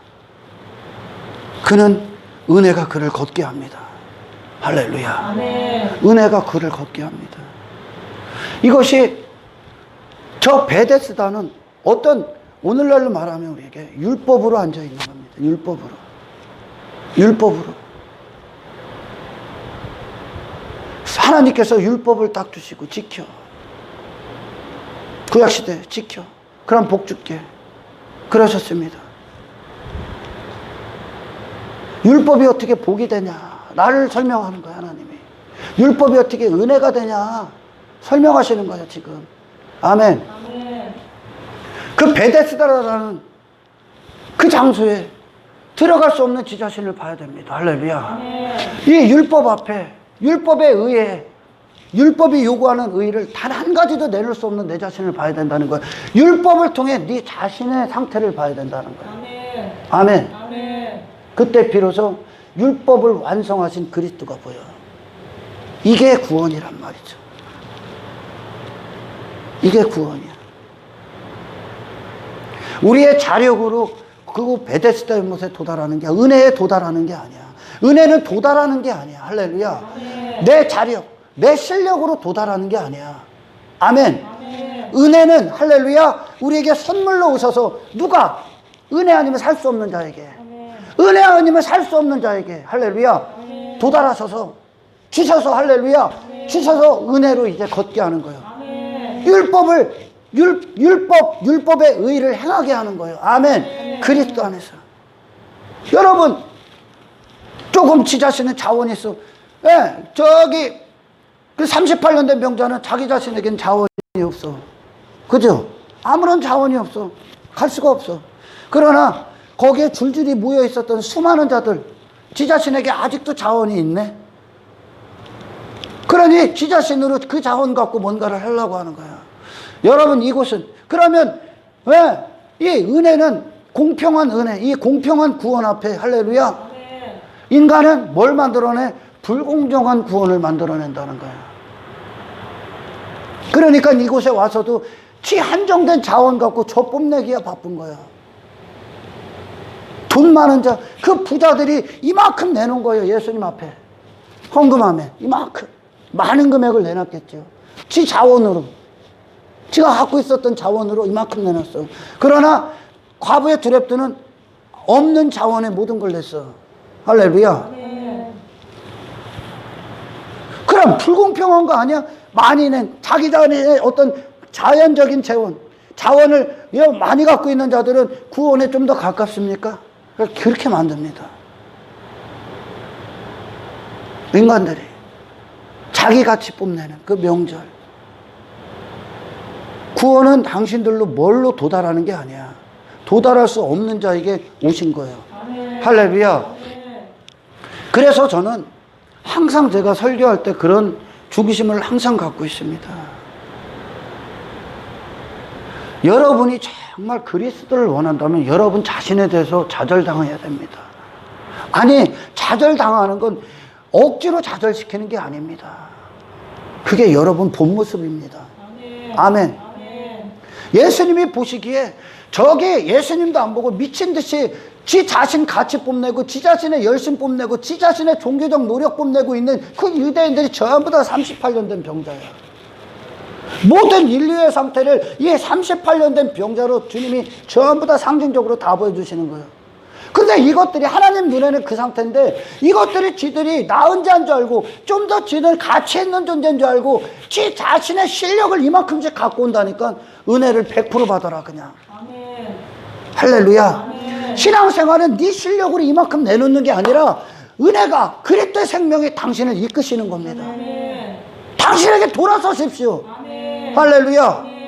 그는 은혜가 그를 걷게 합니다. 할렐루야. 아멘. 은혜가 그를 걷게 합니다. 이것이 저 베데스다는 어떤, 오늘날로 말하면 우리에게 율법으로 앉아 있는 겁니다. 율법으로. 율법으로. 하나님께서 율법을 딱 주시고 지켜. 구약시대 지켜. 그럼 복 줄게. 그러셨습니다. 율법이 어떻게 복이 되냐? 나를 설명하는 거야, 하나님이. 율법이 어떻게 은혜가 되냐? 설명하시는 거예요, 지금. 아멘. 아멘. 그 베데스다라는 그 장소에 들어갈 수 없는 지 자신을 봐야 됩니다. 할렐루야. 아멘. 이 율법 앞에, 율법에 의해, 율법이 요구하는 의의를 단 한 가지도 내릴 수 없는 내 자신을 봐야 된다는 거예요. 율법을 통해 네 자신의 상태를 봐야 된다는 거예요. 아멘. 아멘. 아멘. 그때 비로소 율법을 완성하신 그리스도가 보여. 이게 구원이란 말이죠. 이게 구원이야. 우리의 자력으로 그 베데스다 연못에 도달하는 게, 은혜에 도달하는 게 아니야. 은혜는 도달하는 게 아니야. 할렐루야. 아멘. 내 자력, 내 실력으로 도달하는 게 아니야. 아멘. 아멘. 은혜는 할렐루야 우리에게 선물로 오셔서, 누가? 은혜 아니면 살 수 없는 자에게, 아멘. 은혜 아니면 살 수 없는 자에게 할렐루야 아멘. 도달하셔서 주셔서, 할렐루야 주셔서 은혜로 이제 걷게 하는 거예요. 아멘. 율법의 의의를 행하게 하는 거예요. 아멘. 그리스도 안에서. 여러분, 조금 지 자신은 자원이 있어. 예, 저기 그 38년 된 병자는 자기 자신에겐 자원이 없어. 그죠? 아무런 자원이 없어. 갈 수가 없어. 그러나 거기에 줄줄이 모여 있었던 수많은 자들, 지 자신에게 아직도 자원이 있네. 그러니 지 자신으로 그 자원 갖고 뭔가를 하려고 하는 거야. 여러분, 이곳은, 그러면 왜 이 은혜는 공평한 은혜, 이 공평한 구원 앞에 할렐루야 아멘. 인간은 뭘 만들어내? 불공정한 구원을 만들어낸다는 거야. 그러니까 이곳에 와서도 지 한정된 자원 갖고 저 뽐내기가 바쁜 거야. 돈 많은 자, 그 부자들이 이만큼 내놓은 거예요. 예수님 앞에 헌금함에 이만큼 많은 금액을 내놨겠죠. 지 자원으로, 지가 갖고 있었던 자원으로 이만큼 내놨어. 그러나 과부의 두렙드는 없는 자원에 모든 걸 냈어. 할렐루야. 아멘. 그럼 불공평한 거 아니야? 많이 낸 자기 자신의 어떤 자연적인 자원을 많이 갖고 있는 자들은 구원에 좀 더 가깝습니까? 그렇게 만듭니다. 인간들이 자기같이 뽐내는 그 명절. 구원은 당신들로 뭘로 도달하는 게 아니야. 도달할 수 없는 자에게 오신 거예요. 아멘. 할렐루야. 아멘. 그래서 저는 항상 제가 설교할 때 그런 주기심을 항상 갖고 있습니다. 여러분이 정말 그리스도를 원한다면 여러분 자신에 대해서 좌절당해야 됩니다. 아니, 좌절당하는 건 억지로 좌절시키는 게 아닙니다. 그게 여러분 본 모습입니다. 아멘. 예수님이 보시기에 저게 예수님도 안 보고 미친 듯이 지 자신 가치 뽐내고 지 자신의 열심 뽐내고 지 자신의 종교적 노력 뽐내고 있는 그 유대인들이 전부 다 38년 된 병자예요. 모든 인류의 상태를 이 38년 된 병자로 주님이 전부 다 상징적으로 다 보여주시는 거예요. 근데 이것들이 하나님 눈에는 그 상태인데 이것들이 지들이 나은 자인 줄 알고 좀 더 지들 가치 있는 존재인 줄 알고 지 자신의 실력을 이만큼씩 갖고 온다니까 은혜를 100% 받아라 그냥. 아멘. 할렐루야. 아멘. 신앙생활은 네 실력으로 이만큼 내놓는 게 아니라 은혜가 그리스도의 생명이 당신을 이끄시는 겁니다. 아멘. 당신에게 돌아서십시오. 아멘. 할렐루야. 아멘.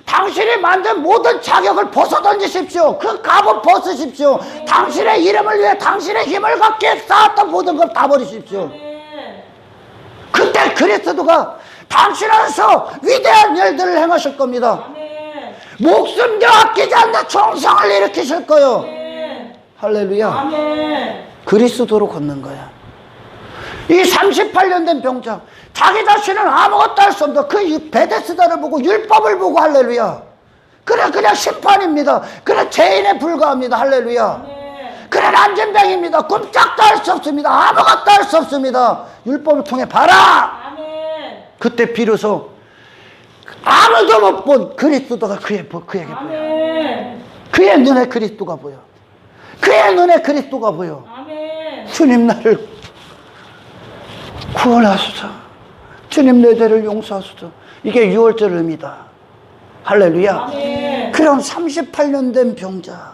당신이 만든 모든 자격을 벗어던지십시오. 그 갑옷 벗으십시오. 당신의 이름을 위해 당신의 힘을 갖기에 쌓았던 모든 걸 다 버리십시오. 아멘. 그때 그리스도가 당신 안에서 위대한 일들을 행하실 겁니다. 아멘. 목숨도 아끼지 않는 총성을 일으키실 거예요. 아멘. 할렐루야. 아멘. 그리스도로 걷는 거야. 이 38년 된 병자, 자기 자신은 아무것도 할 수 없다. 그 베데스다를 보고 율법을 보고 할렐루야. 그냥 심판입니다. 그래 죄인에 불과합니다. 할렐루야. 아멘. 그래 난진병입니다. 꿈짝도 할 수 없습니다. 아무것도 할 수 없습니다. 율법을 통해 봐라. 아멘. 그때 비로소 아무도 못 본 그리스도가 그에게 보여. 아멘. 그의 눈에 그리스도가 보여. 그의 눈에 그리스도가 보여. 아멘. 주님 나를 구원하소서. 주님 내 죄를 용서하소서. 이게 유월절 의미다. 할렐루야. 아멘. 그런 38년 된 병자,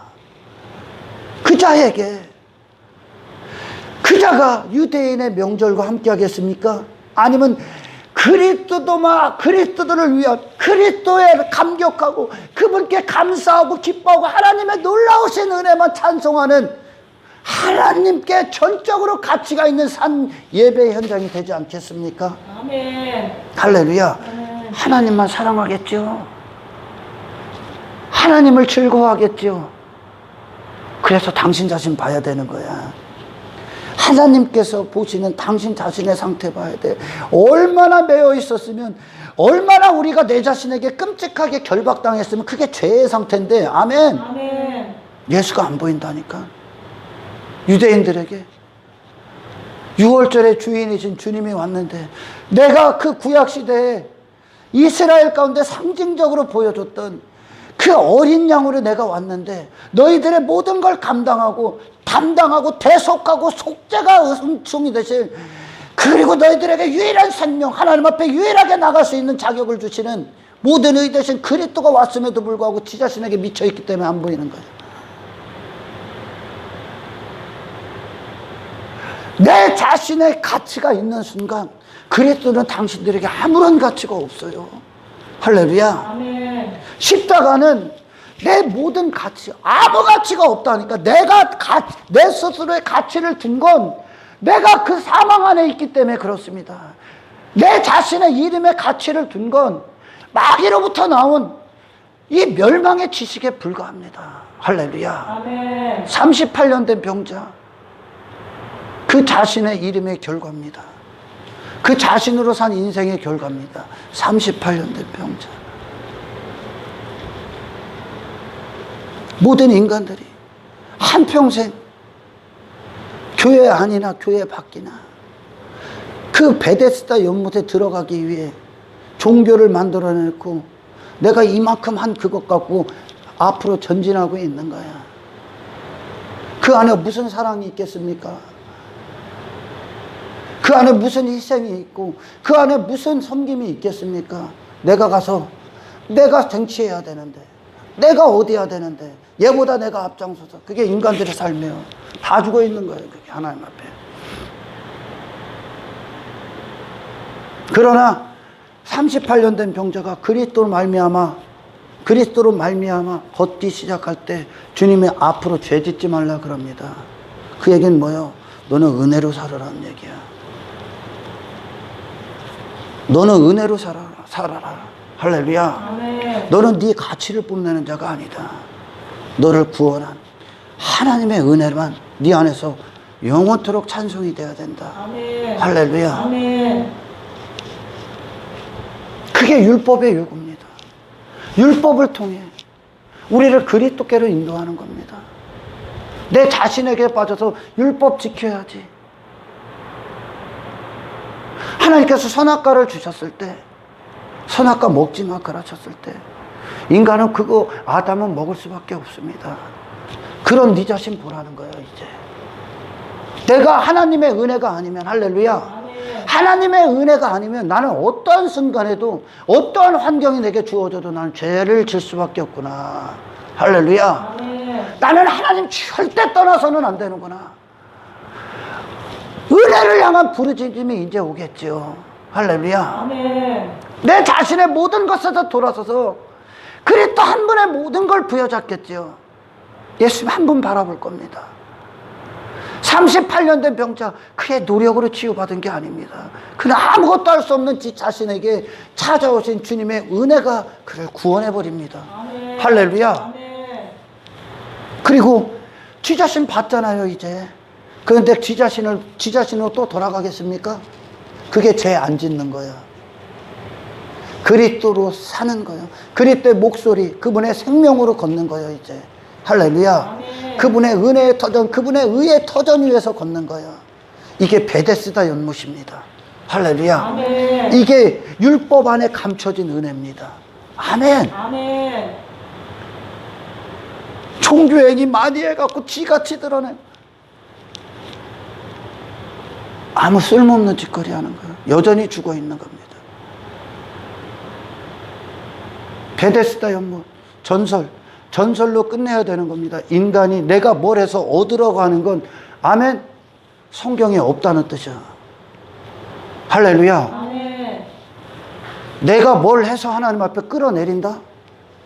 그 자에게 그 자가 유대인의 명절과 함께 하겠습니까? 아니면 그리스도를 위한 그리스도에 감격하고 그분께 감사하고 기뻐하고 하나님의 놀라우신 은혜만 찬송하는 하나님께 전적으로 가치가 있는 산 예배 현장이 되지 않겠습니까? 아멘. 할렐루야. 아멘. 하나님만 사랑하겠죠. 하나님을 즐거워하겠죠. 그래서 당신 자신 봐야 되는 거야. 하나님께서 보시는 당신 자신의 상태 봐야 돼. 얼마나 매여 있었으면, 얼마나 우리가 내 자신에게 끔찍하게 결박당했으면 그게 죄의 상태인데, 아멘. 아멘. 예수가 안 보인다니까. 유대인들에게 6월절의 주인이신 주님이 왔는데, 내가 그 구약시대에 이스라엘 가운데 상징적으로 보여줬던 그 어린 양으로 내가 왔는데 너희들의 모든 걸 감당하고 담당하고 대속하고 속죄가 은총이 되실, 그리고 너희들에게 유일한 생명, 하나님 앞에 유일하게 나갈 수 있는 자격을 주시는 모든 의 대신 그리스도가 왔음에도 불구하고 지 자신에게 미쳐있기 때문에 안 보이는 거예요. 내 자신의 가치가 있는 순간 그리스도는 당신들에게 아무런 가치가 없어요. 할렐루야. 아멘. 십자가는 내 모든 가치, 아무 가치가 없다니까. 내 스스로의 가치를 둔 건 내가 그 사망 안에 있기 때문에 그렇습니다. 내 자신의 이름의 가치를 둔 건 마귀로부터 나온 이 멸망의 지식에 불과합니다. 할렐루야. 아멘. 38년 된 병자, 그 자신의 이름의 결과입니다. 그 자신으로 산 인생의 결과입니다. 38년 된 병자. 모든 인간들이 한평생 교회 안이나 교회 밖이나 그 베데스다 연못에 들어가기 위해 종교를 만들어내고 내가 이만큼 한 그것 갖고 앞으로 전진하고 있는 거야. 그 안에 무슨 사랑이 있겠습니까? 그 안에 무슨 희생이 있고 그 안에 무슨 섬김이 있겠습니까? 내가 가서 내가 쟁취해야 되는데, 내가 얻어야 되는데 얘보다 내가 앞장서서, 그게 인간들의 삶이에요. 다 죽어 있는 거예요. 그게 하나님 앞에. 그러나 38년 된 병자가 그리스도로 말미암아 걷기 시작할 때 주님이 앞으로 죄 짓지 말라 그럽니다. 그 얘기는 뭐예요? 너는 은혜로 살아라는 얘기야. 너는 은혜로 살아라. 할렐루야. 아멘. 너는 네 가치를 뽐내는 자가 아니다. 너를 구원한 하나님의 은혜만 네 안에서 영원토록 찬송이 되어야 된다. 아멘. 할렐루야. 아멘. 그게 율법의 요구입니다. 율법을 통해 우리를 그리스도께로 인도하는 겁니다. 내 자신에게 빠져서 율법 지켜야지. 하나님께서 선악과를 주셨을 때, 선악과 먹지 마 그러셨을 때, 인간은 그거 아담은 먹을 수밖에 없습니다. 그런 네 자신 보라는 거예요. 이제 내가 하나님의 은혜가 아니면, 할렐루야, 하나님의 은혜가 아니면 나는 어떠한 순간에도 어떠한 환경이 내게 주어져도 나는 죄를 질 수밖에 없구나. 할렐루야. 나는 하나님 절대 떠나서는 안 되는구나. 은혜를 향한 부르짖음이 이제 오겠지요. 할렐루야. 아멘. 내 자신의 모든 것에서 돌아서서 그리스도 한 분의 모든 걸 부여잡겠지요. 예수님 한 분 바라볼 겁니다. 38년 된 병자, 그의 노력으로 치유받은 게 아닙니다. 그는 아무것도 할 수 없는 지 자신에게 찾아오신 주님의 은혜가 그를 구원해버립니다. 아멘. 할렐루야. 아멘. 그리고 지 자신 봤잖아요, 이제. 그런데 지 자신으로 또 돌아가겠습니까? 그게 죄 안 짓는 거야. 그리스도로 사는 거예요. 그리스도의 목소리, 그분의 생명으로 걷는 거예요, 이제. 할렐루야. 아멘. 그분의 은혜의 터전, 그분의 의의 터전 위에서 걷는 거예요. 이게 베데스다 연못입니다. 할렐루야. 아멘. 이게 율법 안에 감춰진 은혜입니다. 아멘. 아멘. 종교행위 많이 해갖고 지같이 드러내. 아무 쓸모없는 짓거리 하는 거예요. 여전히 죽어 있는 겁니다. 베데스다 연못, 전설로 끝내야 되는 겁니다. 인간이 내가 뭘 해서 얻으려고 하는 건, 아멘, 성경에 없다는 뜻이야. 할렐루야. 아멘. 내가 뭘 해서 하나님 앞에 끌어내린다?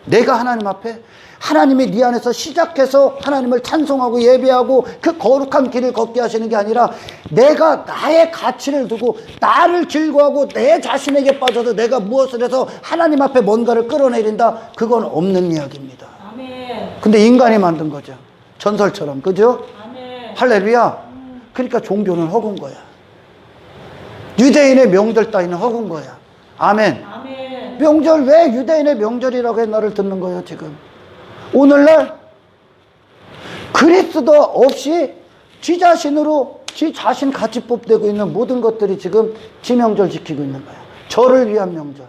내가 하나님 앞에, 하나님이 네 안에서 시작해서 하나님을 찬송하고 예배하고 그 거룩한 길을 걷게 하시는 게 아니라, 내가 나의 가치를 두고 나를 즐거워하고 내 자신에게 빠져서 내가 무엇을 해서 하나님 앞에 뭔가를 끌어내린다? 그건 없는 이야기입니다. 아멘. 근데 인간이 만든 거죠. 전설처럼. 그죠? 아멘. 할렐루야. 그러니까 종교는 허군 거야. 유대인의 명절 따위는 허군 거야. 아멘. 아멘. 명절, 왜 유대인의 명절이라고 해 너를 듣는 거예요, 지금? 오늘날 그리스도 없이 지 자신으로 지 자신 같이 뽑되고 있는 모든 것들이 지금 지 명절 지키고 있는 거예요. 저를 위한 명절.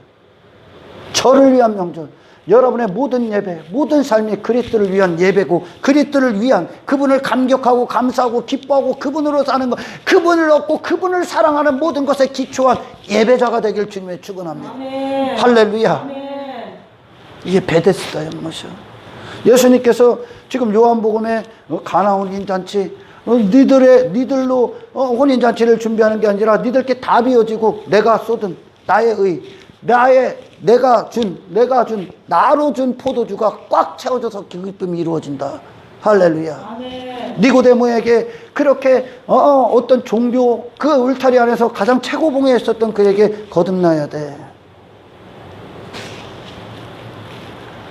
저를 위한 명절. 여러분의 모든 예배, 모든 삶이 그리스도를 위한 예배고, 그리스도를 위한, 그분을 감격하고 감사하고 기뻐하고 그분으로 사는 것, 그분을 얻고 그분을 사랑하는 모든 것에 기초한 예배자가 되길 주님의 축원합니다. 아멘. 할렐루야. 아멘. 이게 베데스다 연못이요. 예수님께서 지금 요한복음에 가나 혼인잔치, 니들로 혼인잔치를 준비하는 게 아니라 니들께 다 비워지고 내가 쏟은 나의 의, 내가 준 나로 준 포도주가 꽉 채워져서 그 기쁨이 이루어진다. 할렐루야. 아멘. 니고데모에게 그렇게 어떤 종교 그 울타리 안에서 가장 최고봉에 있었던 그에게 거듭나야 돼.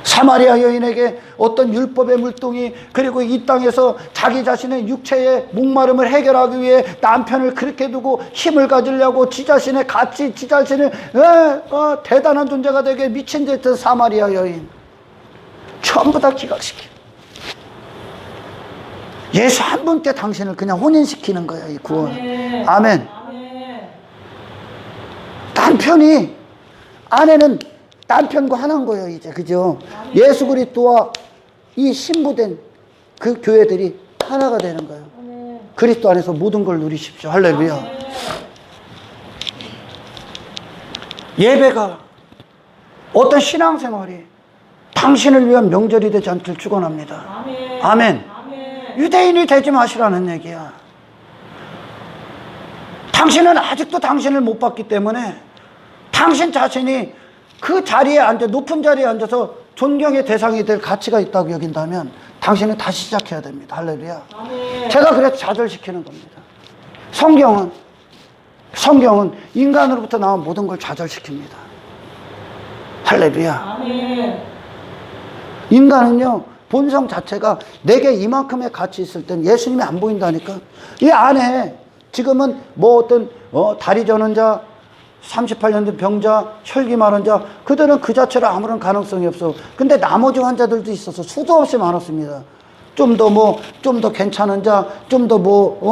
사마리아 여인에게 어떤 율법의 물동이, 그리고 이 땅에서 자기 자신의 육체의 목마름을 해결하기 위해 남편을 그렇게 두고 힘을 가지려고 지 자신의 가치, 지 자신의 대단한 존재가 되게 미친 듯 했던 사마리아 여인, 전부 다 기각시켜. 예수 한 분께 당신을 그냥 혼인시키는 거야, 이 구원. 아멘. 아멘. 아멘. 남편이, 아내는 남편과 하나인 거예요, 이제. 그죠? 예수 그리스도와 이 신부된 그 교회들이 하나가 되는 거예요. 아멘. 그리스도 안에서 모든 걸 누리십시오. 할렐루야. 아멘. 예배가, 어떤 신앙생활이 당신을 위한 명절이 되지 않길 축원합니다. 아멘. 아멘. 아멘. 유대인이 되지 마시라는 얘기야. 당신은 아직도 당신을 못 봤기 때문에 당신 자신이 그 자리에 앉아, 높은 자리에 앉아서 존경의 대상이 될 가치가 있다고 여긴다면 당신은 다시 시작해야 됩니다. 할렐루야. 아멘. 제가 그래서 좌절시키는 겁니다. 성경은 인간으로부터 나온 모든 걸 좌절시킵니다. 할렐루야. 아멘. 인간은요, 본성 자체가 내게 이만큼의 가치 있을 땐 예수님이 안 보인다니까. 이 안에 지금은 뭐 어떤 다리 저는 자, 38년 된 병자, 혈기 마른 자, 그들은 그 자체로 아무런 가능성이 없어. 근데 나머지 환자들도 있어서 수도 없이 많았습니다. 좀 더 괜찮은 자, 좀 더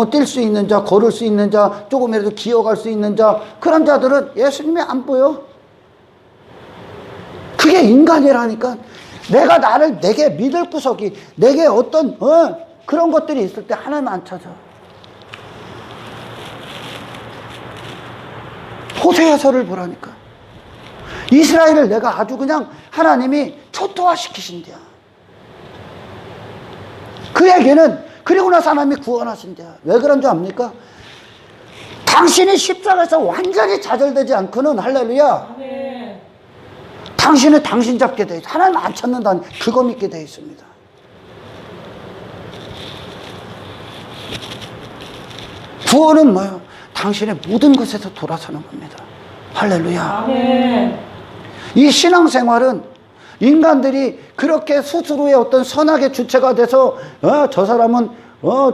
뛸 수 있는 자, 걸을 수 있는 자, 조금이라도 기어갈 수 있는 자, 그런 자들은 예수님이 안 보여. 그게 인간이라니까. 내게 믿을 구석이, 내게 어떤, 그런 것들이 있을 때 하나님 안 찾아. 호세아서를 보라니까. 이스라엘을 내가 아주 그냥 하나님이 초토화시키신대요. 그에게는 그리고 나서 하나님이 구원하신대요. 왜 그런 줄 압니까? 당신이 십자가에서 완전히 좌절되지 않고는, 할렐루야, 아멘. 당신은 당신 잡게 돼 있어. 하나님 안 찾는다니 그거 믿게 돼 있습니다. 구원은 뭐예요? 당신의 모든 것에서 돌아서는 겁니다. 할렐루야. 아멘. 이 신앙생활은 인간들이 그렇게 스스로의 어떤 선악의 주체가 돼서 저 사람은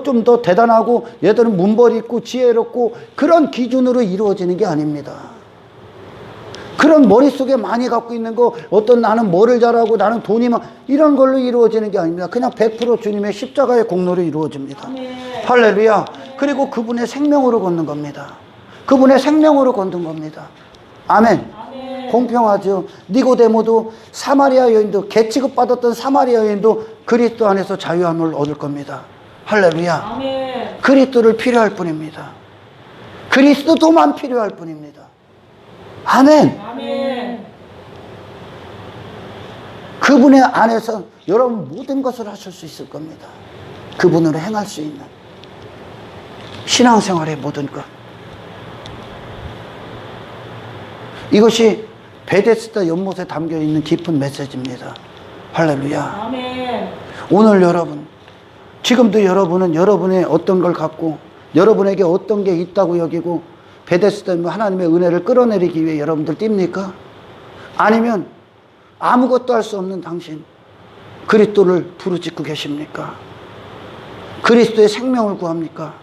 좀 더 대단하고 얘들은 문벌이 있고 지혜롭고 그런 기준으로 이루어지는 게 아닙니다. 그런 머릿속에 많이 갖고 있는 거, 어떤 나는 뭐를 잘하고 나는 돈이 많, 이런 걸로 이루어지는 게 아닙니다. 그냥 100% 주님의 십자가의 공로로 이루어집니다. 아멘. 할렐루야. 그리고 그분의 생명으로 걷는 겁니다. 그분의 생명으로 걷는 겁니다. 아멘. 아멘. 공평하죠. 니고데모도 사마리아 여인도, 개 취급받았던 사마리아 여인도 그리스도 안에서 자유함을 얻을 겁니다. 할렐루야. 아멘. 그리스도를 필요할 뿐입니다. 그리스도만 필요할 뿐입니다. 아멘. 아멘. 그분의 안에서 여러분 모든 것을 하실 수 있을 겁니다. 그분으로 행할 수 있는 신앙생활의 모든 것. 이것이 베데스다 연못에 담겨있는 깊은 메시지입니다. 할렐루야. 아멘. 오늘 여러분, 지금도 여러분은 여러분의 어떤 걸 갖고 여러분에게 어떤 게 있다고 여기고 베데스다 하나님의 은혜를 끌어내리기 위해 여러분들 뜁니까? 아니면 아무것도 할 수 없는 당신 그리스도를 부르짖고 계십니까? 그리스도의 생명을 구합니까?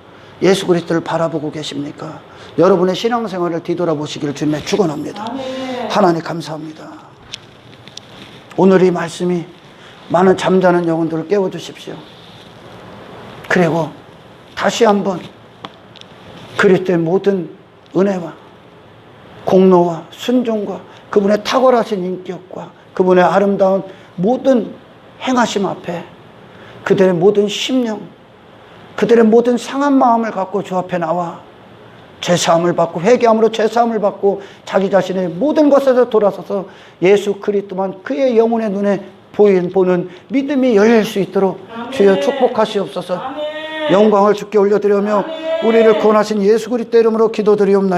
예수 그리스도를 바라보고 계십니까? 여러분의 신앙생활을 뒤돌아보시기를 주님의 축원합니다. 아멘. 하나님 감사합니다. 오늘 이 말씀이 많은 잠자는 영혼들을 깨워주십시오. 그리고 다시 한번 그리스도의 모든 은혜와 공로와 순종과 그분의 탁월하신 인격과 그분의 아름다운 모든 행하심 앞에 그들의 모든 심령, 그들의 모든 상한 마음을 갖고 주 앞에 나와 죄사함을 받고 회개함으로 죄사함을 받고 자기 자신의 모든 것에서 돌아서서 예수 그리스도만 그의 영혼의 눈에 보는 믿음이 열릴 수 있도록 아멘. 주여 축복하시옵소서. 아멘. 영광을 주께 올려드리며 아멘. 우리를 구원하신 예수 그리스도 이름으로 기도드리옵나이다.